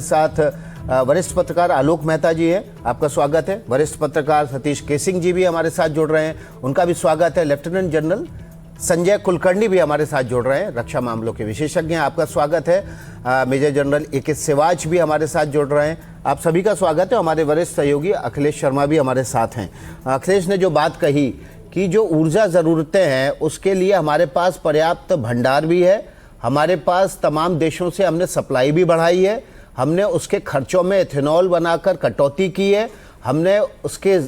साथ वरिष्ठ पत्रकार आलोक मेहता जी हैं, आपका स्वागत है। वरिष्ठ पत्रकार सतीश केसिंग जी भी हमारे साथ जुड़ रहे हैं, उनका भी स्वागत है। लेफ्टिनेंट जनरल संजय कुलकर्णी भी हमारे साथ जुड़ रहे हैं, रक्षा मामलों के विशेषज्ञ हैं, आपका स्वागत है। Major general A K. सिवाच भी हमारे साथ जुड़ रहे हैं, आप सभी का स्वागत है। हमारे वरिष्ठ सहयोगी अखिलेश शर्मा भी हमारे साथ हैं। अखिलेश ने जो बात कही कि जो ऊर्जा ज़रूरतें हैं उसके लिए हमारे पास पर्याप्त भंडार भी है, हमारे पास तमाम देशों से हमने सप्लाई भी बढ़ाई है, हमने उसके खर्चों में एथेनॉल बनाकर कटौती की है, हमने उसके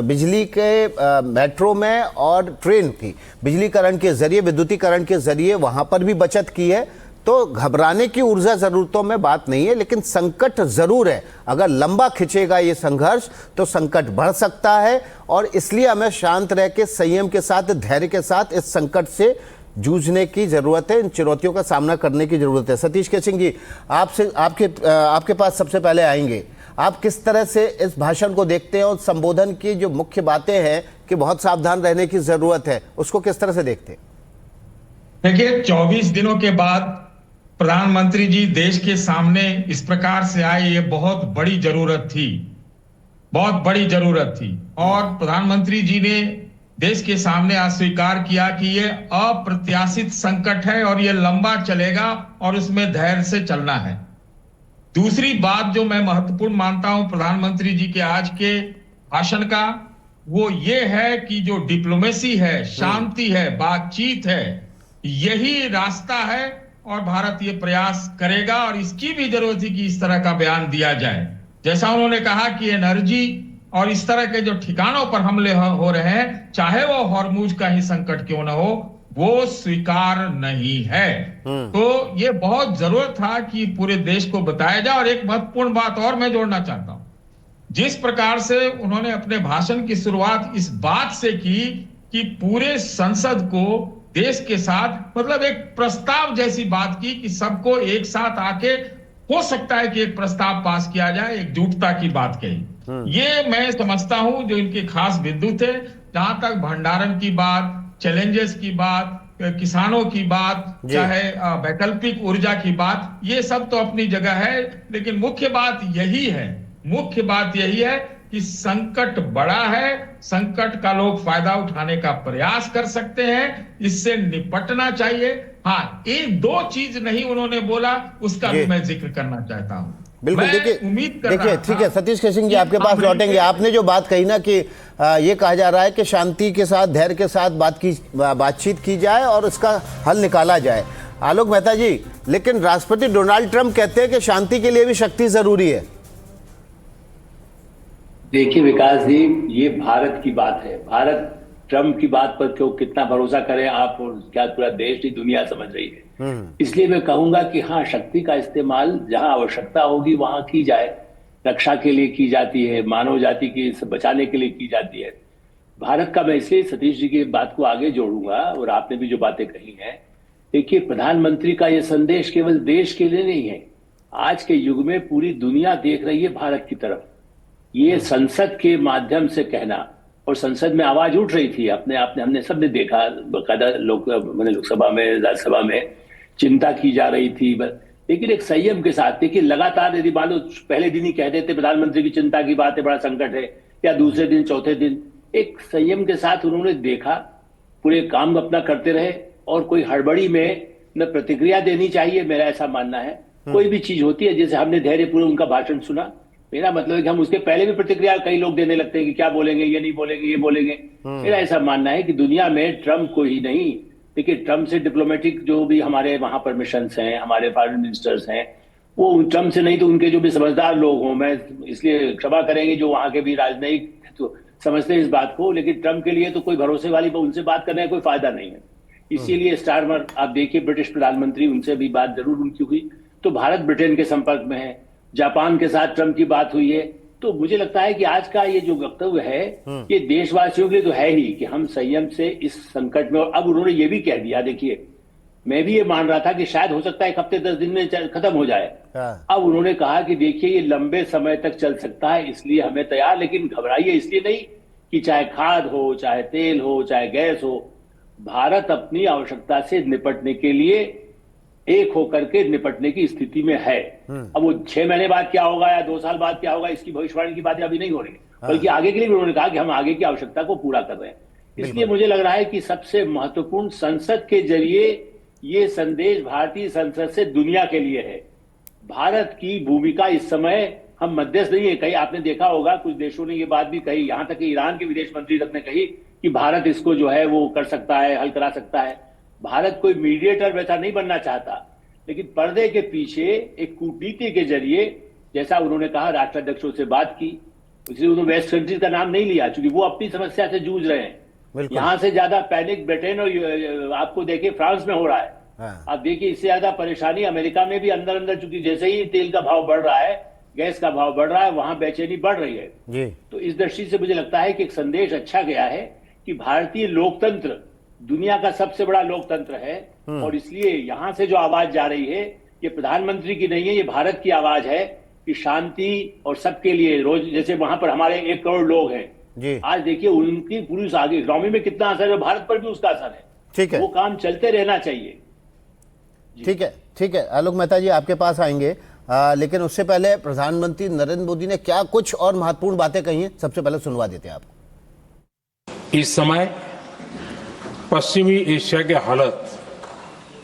बिजली के मेट्रो में और ट्रेन की बिजलीकरण के ज़रिए, विद्युतीकरण के ज़रिए वहाँ पर भी बचत की है। तो घबराने की ऊर्जा ज़रूरतों में बात नहीं है, लेकिन संकट ज़रूर है। अगर लंबा खिंचेगा ये संघर्ष तो संकट बढ़ सकता है, और इसलिए हमें शांत रह के, संयम के साथ, धैर्य के साथ इस संकट से जूझने की जरूरत है, इन चुनौतियों का सामना करने की जरूरत है। सतीश केसिंग जी, आपके पास सबसे पहले आएंगे। आप किस तरह से इस भाषण को देखते हैं और संबोधन की जो मुख्य बातें हैं कि बहुत सावधान रहने की जरूरत है, उसको किस तरह से देखते हैं? देखिए, 24 दिनों के बाद प्रधानमंत्री जी देश के सामने इस प्रकार से आए, ये बहुत बड़ी जरूरत थी, बहुत बड़ी जरूरत थी। और प्रधानमंत्री जी ने देश के सामने आज स्वीकार किया कि ये अप्रत्याशित संकट है और ये लंबा चलेगा और उसमें धैर्य से चलना है। दूसरी बात जो मैं महत्वपूर्ण मानता हूं प्रधानमंत्री जी के आज के भाषण का, वो ये है कि जो डिप्लोमेसी है, शांति है, बातचीत है, यही रास्ता है और भारत ये प्रयास करेगा। और इसकी भी जरूरत है कि इस तरह का बयान दिया जाए। जैसा उन्होंने कहा कि एनर्जी और इस तरह के जो ठिकानों पर हमले हो रहे हैं, चाहे वो हॉर्मुज का ही संकट क्यों ना हो, वो स्वीकार नहीं है। तो ये बहुत जरूरत था कि पूरे देश को बताया जाए। और एक महत्वपूर्ण बात और मैं जोड़ना चाहता हूं, जिस प्रकार से उन्होंने अपने भाषण की शुरुआत इस बात से की कि पूरे संसद को देश के साथ, मतलब एक प्रस्ताव जैसी बात की कि सबको एक साथ आके हो सकता है कि एक प्रस्ताव पास किया जाए, एकजुटता की बात कही। ये मैं समझता हूं जो इनके खास बिंदु थे। जहां तक भंडारण की बात, चैलेंजेस की बात, किसानों की बात, चाहे वैकल्पिक ऊर्जा की बात, ये सब तो अपनी जगह है। लेकिन मुख्य बात यही है कि संकट बड़ा है, संकट का लोग फायदा उठाने का प्रयास कर सकते हैं, इससे निपटना चाहिए। हाँ, एक दो चीज नहीं उन्होंने बोला, उसका भी मैं जिक्र करना चाहता हूं। बिल्कुल, देखिए ठीक है सतीश केसिंग जी, आपके पास लौटेंगे। आपने जो बात कही ना कि ये कहा जा रहा है कि शांति के साथ, धैर्य के साथ बातचीत की जाए और उसका हल निकाला जाए। आलोक मेहता जी, लेकिन राष्ट्रपति डोनाल्ड ट्रंप कहते हैं कि शांति के लिए भी शक्ति जरूरी है। देखिए विकास जी, ये भारत की बात है। भारत ट्रंप की बात पर क्यों कितना भरोसा करें आप, और क्या पूरा देश नहीं दुनिया समझ रही है। इसलिए मैं कहूंगा कि हाँ, शक्ति का इस्तेमाल जहां आवश्यकता होगी वहां की जाए। रक्षा के लिए की जाती है, मानव जाति की बचाने के लिए की जाती है। भारत का मैं इसलिए सतीश जी की बात को आगे जोड़ूंगा, और आपने भी जो बातें कही हैं, देखिए प्रधानमंत्री का यह संदेश केवल देश के लिए नहीं है, आज के युग में पूरी दुनिया देख रही है भारत की तरफ। ये संसद के माध्यम से कहना, और संसद में आवाज उठ रही थी अपने आप ने, हमने सबने देखा, बकायदा लोकसभा में, राज्यसभा में चिंता की जा रही थी। लेकिन एक संयम के साथ, देखिए लगातार यदि मान लो पहले दिन ही कह देते प्रधानमंत्री की चिंता की बात है, बड़ा संकट है, या दूसरे दिन, चौथे दिन, एक संयम के साथ उन्होंने देखा, पूरे काम अपना करते रहे, और कोई हड़बड़ी में न प्रतिक्रिया देनी चाहिए, मेरा ऐसा मानना है। कोई भी चीज होती है, जैसे हमने धैर्यपूर्वक उनका भाषण सुना, मेरा मतलब है कि हम उसके पहले भी प्रतिक्रिया कई लोग देने लगते हैं कि क्या बोलेंगे, ये नहीं बोलेंगे, ये बोलेंगे। मेरा ऐसा मानना है कि दुनिया में ट्रंप को ही नहीं, देखिए ट्रंप से डिप्लोमेटिक जो भी हमारे वहां पर मिशंस हैं, हमारे फॉरेन मिनिस्टर्स हैं, वो ट्रंप से नहीं तो उनके जो भी समझदार लोग हों, मैं इसलिए क्षमा करेंगे जो वहां के भी राजनयिक तो समझते हैं इस बात को, लेकिन ट्रंप के लिए तो कोई भरोसे वाली उनसे बात करने का कोई फायदा नहीं है। इसीलिए स्टारमर आप देखिए, ब्रिटिश प्रधानमंत्री, उनसे भी बात जरूर उनकी हुई। तो भारत ब्रिटेन के संपर्क में है, जापान के साथ ट्रंप की बात हुई है। तो मुझे लगता है कि आज का ये जो वक्तव्य है, ये देशवासियों के लिए तो है ही कि हम संयम से इस संकट में, और अब उन्होंने ये भी कह दिया, देखिए मैं भी ये मान रहा था कि शायद हो सकता है 1 हफ्ते 10 दिन में खत्म हो जाए। अब उन्होंने कहा कि देखिए ये लंबे समय तक चल सकता है, इसलिए हमें तैयार, लेकिन घबराइए इसलिए नहीं कि चाहे खाद हो, चाहे तेल हो, चाहे गैस हो, भारत अपनी आवश्यकता से निपटने के लिए एक होकर के निपटने की स्थिति में है। अब वो 6 महीने बाद क्या होगा या 2 साल बाद क्या होगा, इसकी भविष्यवाणी की बातें अभी नहीं हो रही, बल्कि आगे के लिए भी उन्होंने कहा कि हम आगे की आवश्यकता को पूरा कर रहे हैं। इसलिए मुझे लग रहा है कि सबसे महत्वपूर्ण संसद के जरिए ये संदेश भारतीय संसद से दुनिया के लिए है। भारत की भूमिका इस समय हम मध्यस्थ नहीं है। कहीं आपने देखा होगा कुछ देशों ने ये बात भी कही, यहां तक कि ईरान के विदेश मंत्री तक ने कही कि भारत इसको जो है वो कर सकता है, हल करा सकता है। भारत कोई मीडिएटर वैसा नहीं बनना चाहता, लेकिन पर्दे के पीछे एक कूटनीति के जरिए, जैसा उन्होंने कहा राष्ट्राध्यक्षों से बात की, इसलिए उन्होंने वेस्ट कंट्रीज का नाम नहीं लिया क्योंकि वो अपनी समस्या से जूझ रहे हैं। यहां से ज्यादा पैनिक ब्रिटेन और आपको देखिए फ्रांस में हो रहा है। आप देखिए इससे ज्यादा परेशानी अमेरिका में भी अंदर अंदर, चूंकि जैसे ही तेल का भाव बढ़ रहा है, गैस का भाव बढ़ रहा है, वहां बेचैनी बढ़ रही है जी। तो इस दृष्टि से मुझे लगता है कि एक संदेश अच्छा गया है कि भारतीय लोकतंत्र दुनिया का सबसे बड़ा लोकतंत्र है, और इसलिए यहां से जो आवाज जा रही है ये प्रधानमंत्री की नहीं है, ये भारत की आवाज है कि शांति और सबके लिए रोज, जैसे वहां पर हमारे 1 करोड़ लोग हैं जी। आज देखिए उनकी पूरी आगे इकोनॉमी में कितना असर है, भारत पर भी उसका असर है। ठीक है, वो काम चलते रहना चाहिए। ठीक है, ठीक है। आलोक मेहता जी आपके पास आएंगे, लेकिन उससे पहले प्रधानमंत्री नरेंद्र मोदी ने क्या कुछ और महत्वपूर्ण बातें कही हैं, सबसे पहले सुनवा देते हैं आपको। इस समय पश्चिमी एशिया के हालत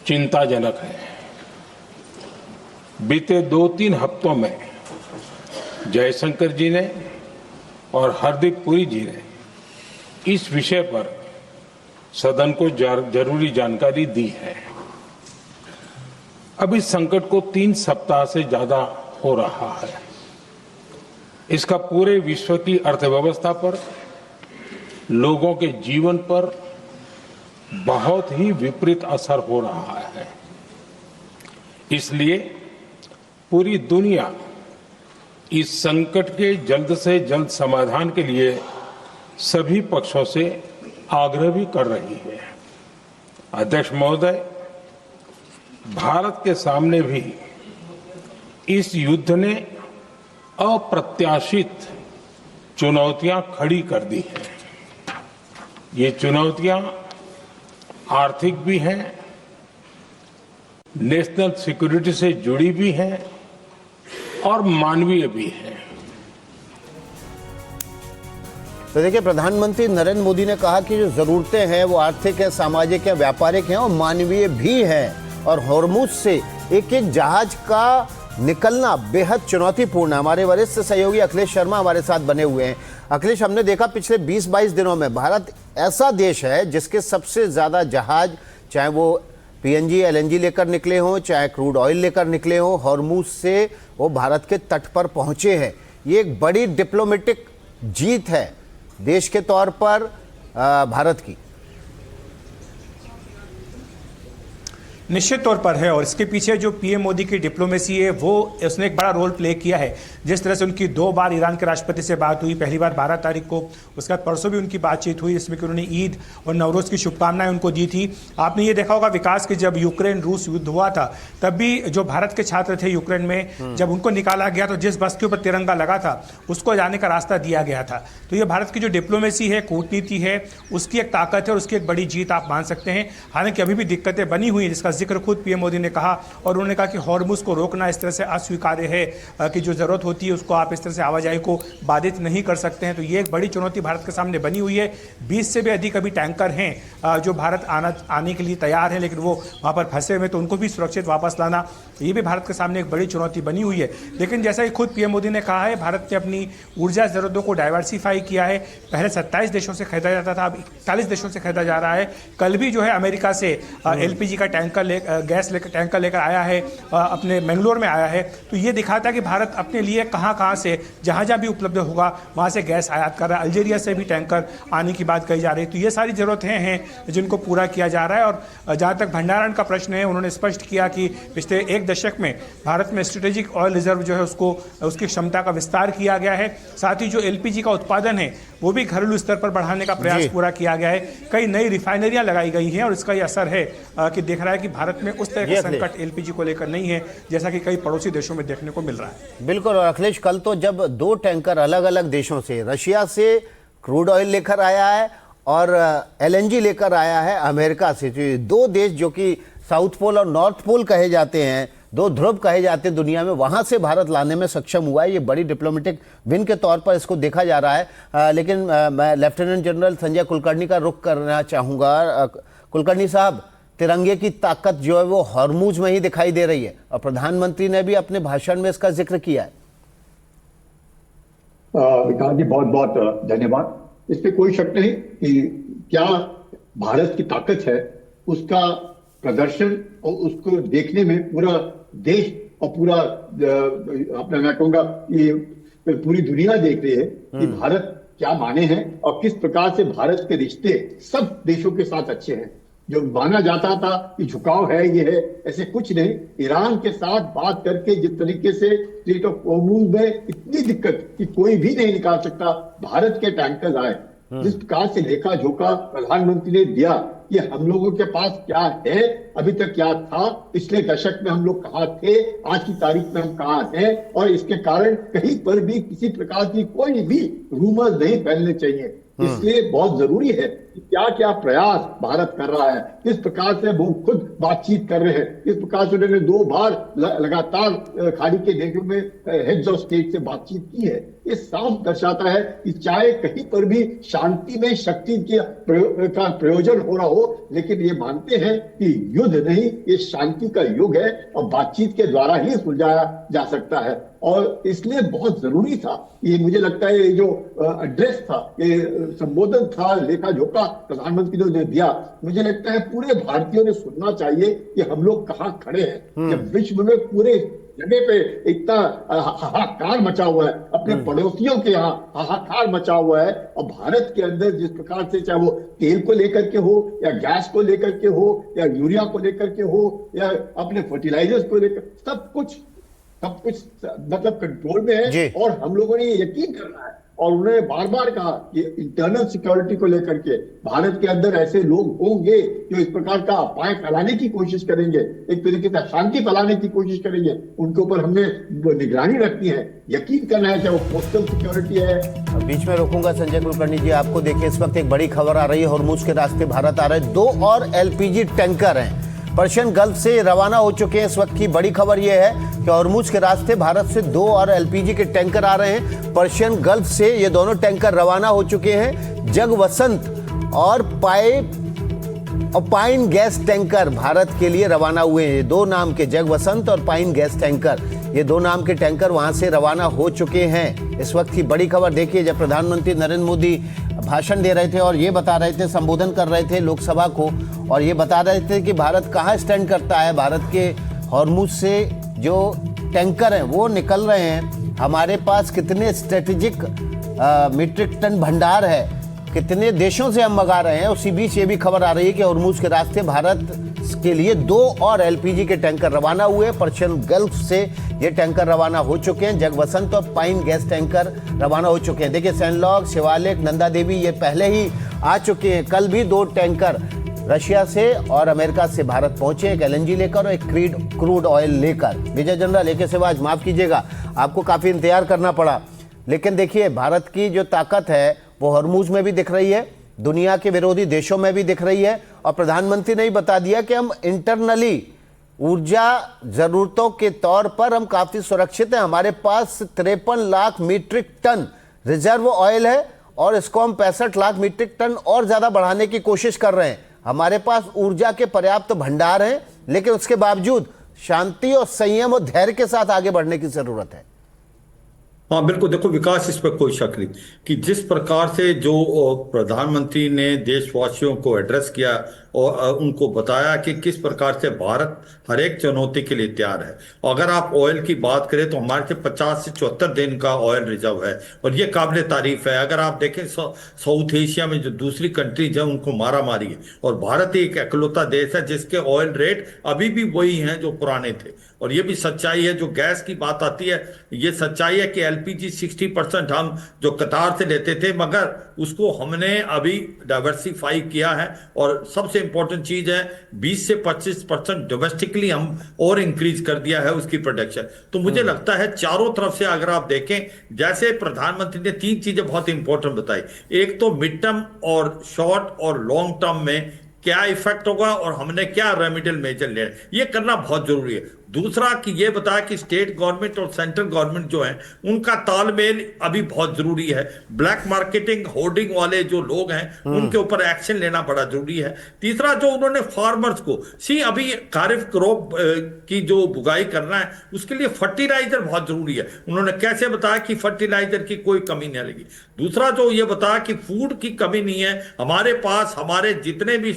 चिंताजनक है। बीते 2-3 हफ्तों में जयशंकर जी ने और हरदीप पुरी जी ने इस विषय पर सदन को जरूरी जानकारी दी है। अब इस संकट को 3 सप्ताह से ज्यादा हो रहा है। इसका पूरे विश्व की अर्थव्यवस्था पर, लोगों के जीवन पर बहुत ही विपरीत असर हो रहा है। इसलिए पूरी दुनिया इस संकट के जल्द से जल्द समाधान के लिए सभी पक्षों से आग्रह भी कर रही है। अध्यक्ष महोदय, भारत के सामने भी इस युद्ध ने अप्रत्याशित चुनौतियां खड़ी कर दी हैं। ये चुनौतियां आर्थिक भी हैं, नेशनल सिक्योरिटी से जुड़ी भी हैं और मानवीय भी हैं। तो देखिए, प्रधानमंत्री नरेंद्र मोदी ने कहा कि जो जरूरतें हैं वो आर्थिक है, सामाजिक है, व्यापारिक हैं और मानवीय भी हैं, और हॉर्मुज से एक एक जहाज का निकलना बेहद चुनौतीपूर्ण है। हमारे वरिष्ठ सहयोगी अखिलेश शर्मा हमारे साथ बने हुए हैं। अखिलेश, हमने देखा पिछले 20-22 दिनों में भारत ऐसा देश है जिसके सबसे ज्यादा जहाज, चाहे वो पीएनजी एलएनजी लेकर निकले हों, चाहे क्रूड ऑयल लेकर निकले हों, हॉर्मुज से वो भारत के तट पर पहुंचे हैं। ये एक बड़ी डिप्लोमेटिक जीत है देश के तौर पर भारत की। निश्चित तौर पर है, और इसके पीछे जो पीएम मोदी की डिप्लोमेसी है वो उसने एक बड़ा रोल प्ले किया है। जिस तरह से उनकी 2 बार ईरान के राष्ट्रपति से बात हुई, पहली बार 12 तारीख को, उसके बाद परसों भी उनकी बातचीत हुई, जिसमें कि उन्होंने ईद और नवरोज की शुभकामनाएं उनको दी थी। आपने ये देखा होगा विकास के, जब यूक्रेन रूस युद्ध हुआ था तब भी जो भारत के छात्र थे यूक्रेन में, जब उनको निकाला गया तो जिस बस के ऊपर तिरंगा लगा था उसको जाने का रास्ता दिया गया था। तो ये भारत की जो डिप्लोमेसी है, कूटनीति है, उसकी एक ताकत है और उसकी एक बड़ी जीत आप मान सकते हैं। हालांकि अभी भी दिक्कतें बनी हुई हैं, जिसका जिक्र खुद पीएम मोदी ने कहा, और उन्होंने कहा कि हॉर्मुज को रोकना इस तरह से अस्वीकार्य है कि जो जरूरत होती है उसको आप इस तरह से आवाजाही को बाधित नहीं कर सकते हैं। तो ये एक बड़ी चुनौती भारत के सामने बनी हुई है। 20 से भी अधिक अभी टैंकर हैं जो भारत आने के लिए तैयार हैं, लेकिन वो वहाँ पर फंसे हुए, तो उनको भी सुरक्षित वापस लाना, ये भी भारत के सामने एक बड़ी चुनौती बनी हुई है। लेकिन जैसा कि खुद पीएम मोदी ने कहा है, भारत ने अपनी ऊर्जा जरूरतों को डाइवर्सिफाई किया है। पहले 27 देशों से खरीदा जाता था, अब 41 देशों से खरीदा जा रहा है। कल भी जो है अमेरिका से एलपीजी का गैस टैंकर लेकर आया है, अपने मैंगलोर में आया है। तो ये दिखाता है कि भारत अपने लिए कहाँ से जहाँ भी उपलब्ध होगा वहाँ से गैस आयात कर रहा है। अल्जीरिया से भी टैंकर आने की बात कही जा रही है। तो ये सारी जरूरतें हैं जिनको पूरा किया जा रहा है। और जहाँ तक भंडारण का प्रश्न है, उन्होंने स्पष्ट किया कि पिछले 1 दशक में भारत में स्ट्रेटेजिक ऑयल रिजर्व जो है उसकी क्षमता का विस्तार किया गया है। साथ ही जो एलपीजी का उत्पादन है वो भी घरेलू स्तर पर बढ़ाने का प्रयास पूरा किया गया है। कई नई रिफाइनरियां लगाई गई हैं और इसका ये असर है कि दिख रहा है कि भारत में उस तरह का संकट एलपीजी को लेकर नहीं है जैसा कि कई पड़ोसी देशों में देखने को मिल रहा है। बिल्कुल। और अखिलेश, कल तो जब 2 टैंकर अलग अलग देशों से, रशिया से क्रूड ऑयल लेकर आया है और एलएनजी लेकर आया है अमेरिका से, 2 देश जो कि साउथ पोल और नॉर्थ पोल कहे जाते हैं, दो ध्रुव कहे जाते हैं दुनिया में, वहां से भारत लाने में सक्षम हुआ है। ये बड़ी डिप्लोमेटिक विन के तौर पर इसको देखा जा रहा है। लेकिन मैं लेफ्टिनेंट जनरल संजय कुलकर्णी का रुख करना चाहूँगा। कुलकर्णी साहब, तिरंगे की ताकत जो है वो हॉर्मूज में ही दिखाई दे रही है और प्रधानमंत्री ने भी अपने भाषण में इसका जिक्र किया है। विकास जी, बहुत बहुत धन्यवाद। इस पे कोई शक नहीं कि क्या भारत की ताकत है, उसका प्रदर्शन और उसको देखने में पूरा देश और पूरा अपना मैं कहूँगा ये पूरी दुनिया देख रही है कि भारत क्या माने हैं और किस प्रकार से भारत के रिश्ते सब देशों के साथ अच्छे हैं। जो माना जाता था कि झुकाव है, ये है, ऐसे कुछ नहीं। ईरान के साथ बात करके जिस तरीके से स्ट्रेट ऑफ हॉर्मुज में इतनी दिक्कत कि कोई भी नहीं निकाल सकता, भारत के टैंकर्स आए, जिस प्रकार से लेखा जोखा प्रधानमंत्री ने दिया कि हम लोगों के पास क्या है, अभी तक क्या था, पिछले दशक में हम लोग कहाँ थे, आज की तारीख में हम कहाँ हैं, और इसके कारण कहीं पर भी किसी प्रकार की कोई भी रूमर्स नहीं फैलने चाहिए। इसलिए बहुत जरूरी है कि क्या क्या प्रयास भारत कर रहा है, किस प्रकार से वो खुद बातचीत कर रहे हैं, किस प्रकार से उन्होंने 2 बार लगातार खाड़ी के देशों में हेड्स ऑफ स्टेट से बातचीत की है। ये साफ दर्शाता है कि चाहे कहीं पर भी शांति में शक्ति का प्रयोजन हो रहा हो, लेकिन ये मानते हैं कि युद्ध नहीं, ये शांति का युग है और बातचीत के द्वारा ही सुलझाया जा सकता है। और इसलिए बहुत जरूरी था ये, मुझे लगता है ये जो एड्रेस था, ये संबोधन था, लेखा जोखा प्रधानमंत्री ने दिया, मुझे लगता है पूरे भारतीयों ने सुनना चाहिए कि हम लोग कहाँ खड़े हैं। जब विश्व में पूरे जगह पे इतना हाहाकार मचा हुआ है, अपने पड़ोसियों के यहाँ हाहाकार मचा हुआ है, और भारत के अंदर जिस प्रकार से, चाहे वो तेल को लेकर के हो या गैस को लेकर के हो या यूरिया को लेकर के हो या अपने फर्टिलाइजर्स को लेकर, सब कुछ मतलब कंट्रोल में है। और हम लोगों ने ये यकीन करना है, और उन्होंने बार बार कहा कि इंटरनल सिक्योरिटी को लेकर के भारत के अंदर ऐसे लोग होंगे जो इस प्रकार का अफवाह फैलाने की कोशिश करेंगे, एक तरीके से अशांति फैलाने की कोशिश करेंगे, उनके ऊपर हमने निगरानी रखनी है, यकीन करना है, चाहे वो पोस्टल सिक्योरिटी है। बीच में रोकूंगा संजय कुलकर्णी जी आपको। देखिए, इस वक्त एक बड़ी खबर आ रही है, हॉर्मुज के रास्ते भारत आ रहे हैं, 2 और एलपीजी टैंकर हैं, पर्शियन गल्फ से रवाना हो चुके हैं। इस वक्त की बड़ी खबर यह है कि हॉर्मुज के रास्ते भारत से 2 और एलपीजी के टैंकर आ रहे हैं। पर्शियन गल्फ से ये दोनों टैंकर रवाना हो चुके हैं। जगवसंत और पाइन गैस टैंकर भारत के लिए रवाना हुए हैं। 2 नाम के, जगवसंत और पाइन गैस टैंकर, ये 2 नाम के टैंकर वहां से रवाना हो चुके हैं। इस वक्त की बड़ी खबर देखिए, जब प्रधानमंत्री नरेंद्र मोदी भाषण दे रहे थे और ये बता रहे थे, संबोधन कर रहे थे लोकसभा को, और ये बता रहे थे कि भारत कहाँ स्टैंड करता है, भारत के हॉर्मुज से जो टैंकर हैं वो निकल रहे हैं, हमारे पास कितने स्ट्रेटेजिक मीट्रिक टन भंडार है, कितने देशों से हम मंगा रहे हैं। उसी बीच ये भी खबर आ रही है कि हॉर्मुज के रास्ते भारत के लिए 2 और एलपीजी के टैंकर रवाना हुए। पर्शियन गल्फ से ये टैंकर रवाना हो चुके हैं। जगवसंत और पाइन गैस टैंकर रवाना हो चुके हैं। देखिए, सैनलॉग, शिवालिक, नंदा देवी ये पहले ही आ चुके हैं। कल भी 2 टैंकर रशिया से और अमेरिका से भारत पहुंचे, एक एलएनजी लेकर और एक क्रूड ऑयल लेकर। विजय जनरल एके सहवाग, माफ कीजिएगा आपको काफी इंतजार करना पड़ा, लेकिन देखिए भारत की जो ताकत है वो हॉर्मुज में भी दिख रही है, दुनिया के विरोधी देशों में भी दिख रही है। और प्रधानमंत्री ने ही बता दिया कि हम इंटरनली ऊर्जा जरूरतों के तौर पर हम काफी सुरक्षित हैं। हमारे पास 53 lakh metric ton reserve oil है और इसको हम 65 लाख मीट्रिक टन और ज्यादा बढ़ाने की कोशिश कर रहे हैं। हमारे पास ऊर्जा के पर्याप्त भंडार हैं, लेकिन उसके बावजूद शांति और संयम और धैर्य के साथ आगे बढ़ने की जरूरत है। हाँ बिल्कुल, देखो विकास, इस पर कोई शक नहीं कि जिस प्रकार से जो प्रधानमंत्री ने देशवासियों को एड्रेस किया और उनको बताया कि किस प्रकार से भारत हर एक चुनौती के लिए तैयार है। अगर आप ऑयल की बात करें तो हमारे से 50 से 74 दिन का ऑयल रिजर्व है और ये काबिल तारीफ है। अगर आप देखें साउथ एशिया में जो दूसरी कंट्रीज है उनको मारा मारी है, और भारत एक इकलौता देश है जिसके ऑयल रेट अभी भी वही हैं जो पुराने थे। और ये भी सच्चाई है, जो गैस की बात आती है, ये सच्चाई है कि एलपीजी 60% हम जो कतार से लेते थे, मगर उसको हमने अभी डाइवर्सिफाई किया है। और सबसे इंपॉर्टेंट चीज है 20 से 25% डोमेस्टिकली हम और इंक्रीज कर दिया है उसकी प्रोडक्शन। तो मुझे लगता है चारों तरफ से अगर आप देखें, जैसे प्रधानमंत्री ने 3 चीजें बहुत इंपॉर्टेंट बताई, एक तो मिड टर्म और शॉर्ट और लॉन्ग टर्म में क्या इफेक्ट होगा और हमने क्या रेमेडियल मेजर ले, ये करना बहुत जरूरी है। दूसरा कि ये बताया कि स्टेट गवर्नमेंट और सेंट्रल गवर्नमेंट जो है उनका तालमेल अभी बहुत जरूरी है। ब्लैक मार्केटिंग होर्डिंग वाले जो लोग हैं उनके ऊपर एक्शन लेना बड़ा जरूरी है। तीसरा जो उन्होंने फार्मर्स को अभी खारिफ क्रॉप की जो बुगाई करना है उसके लिए फर्टिलाइजर बहुत जरूरी है। उन्होंने कैसे बताया कि फर्टिलाइजर की कोई कमी नहीं लगेगी। दूसरा जो ये बताया कि फूड की कमी नहीं है, हमारे पास हमारे जितने भी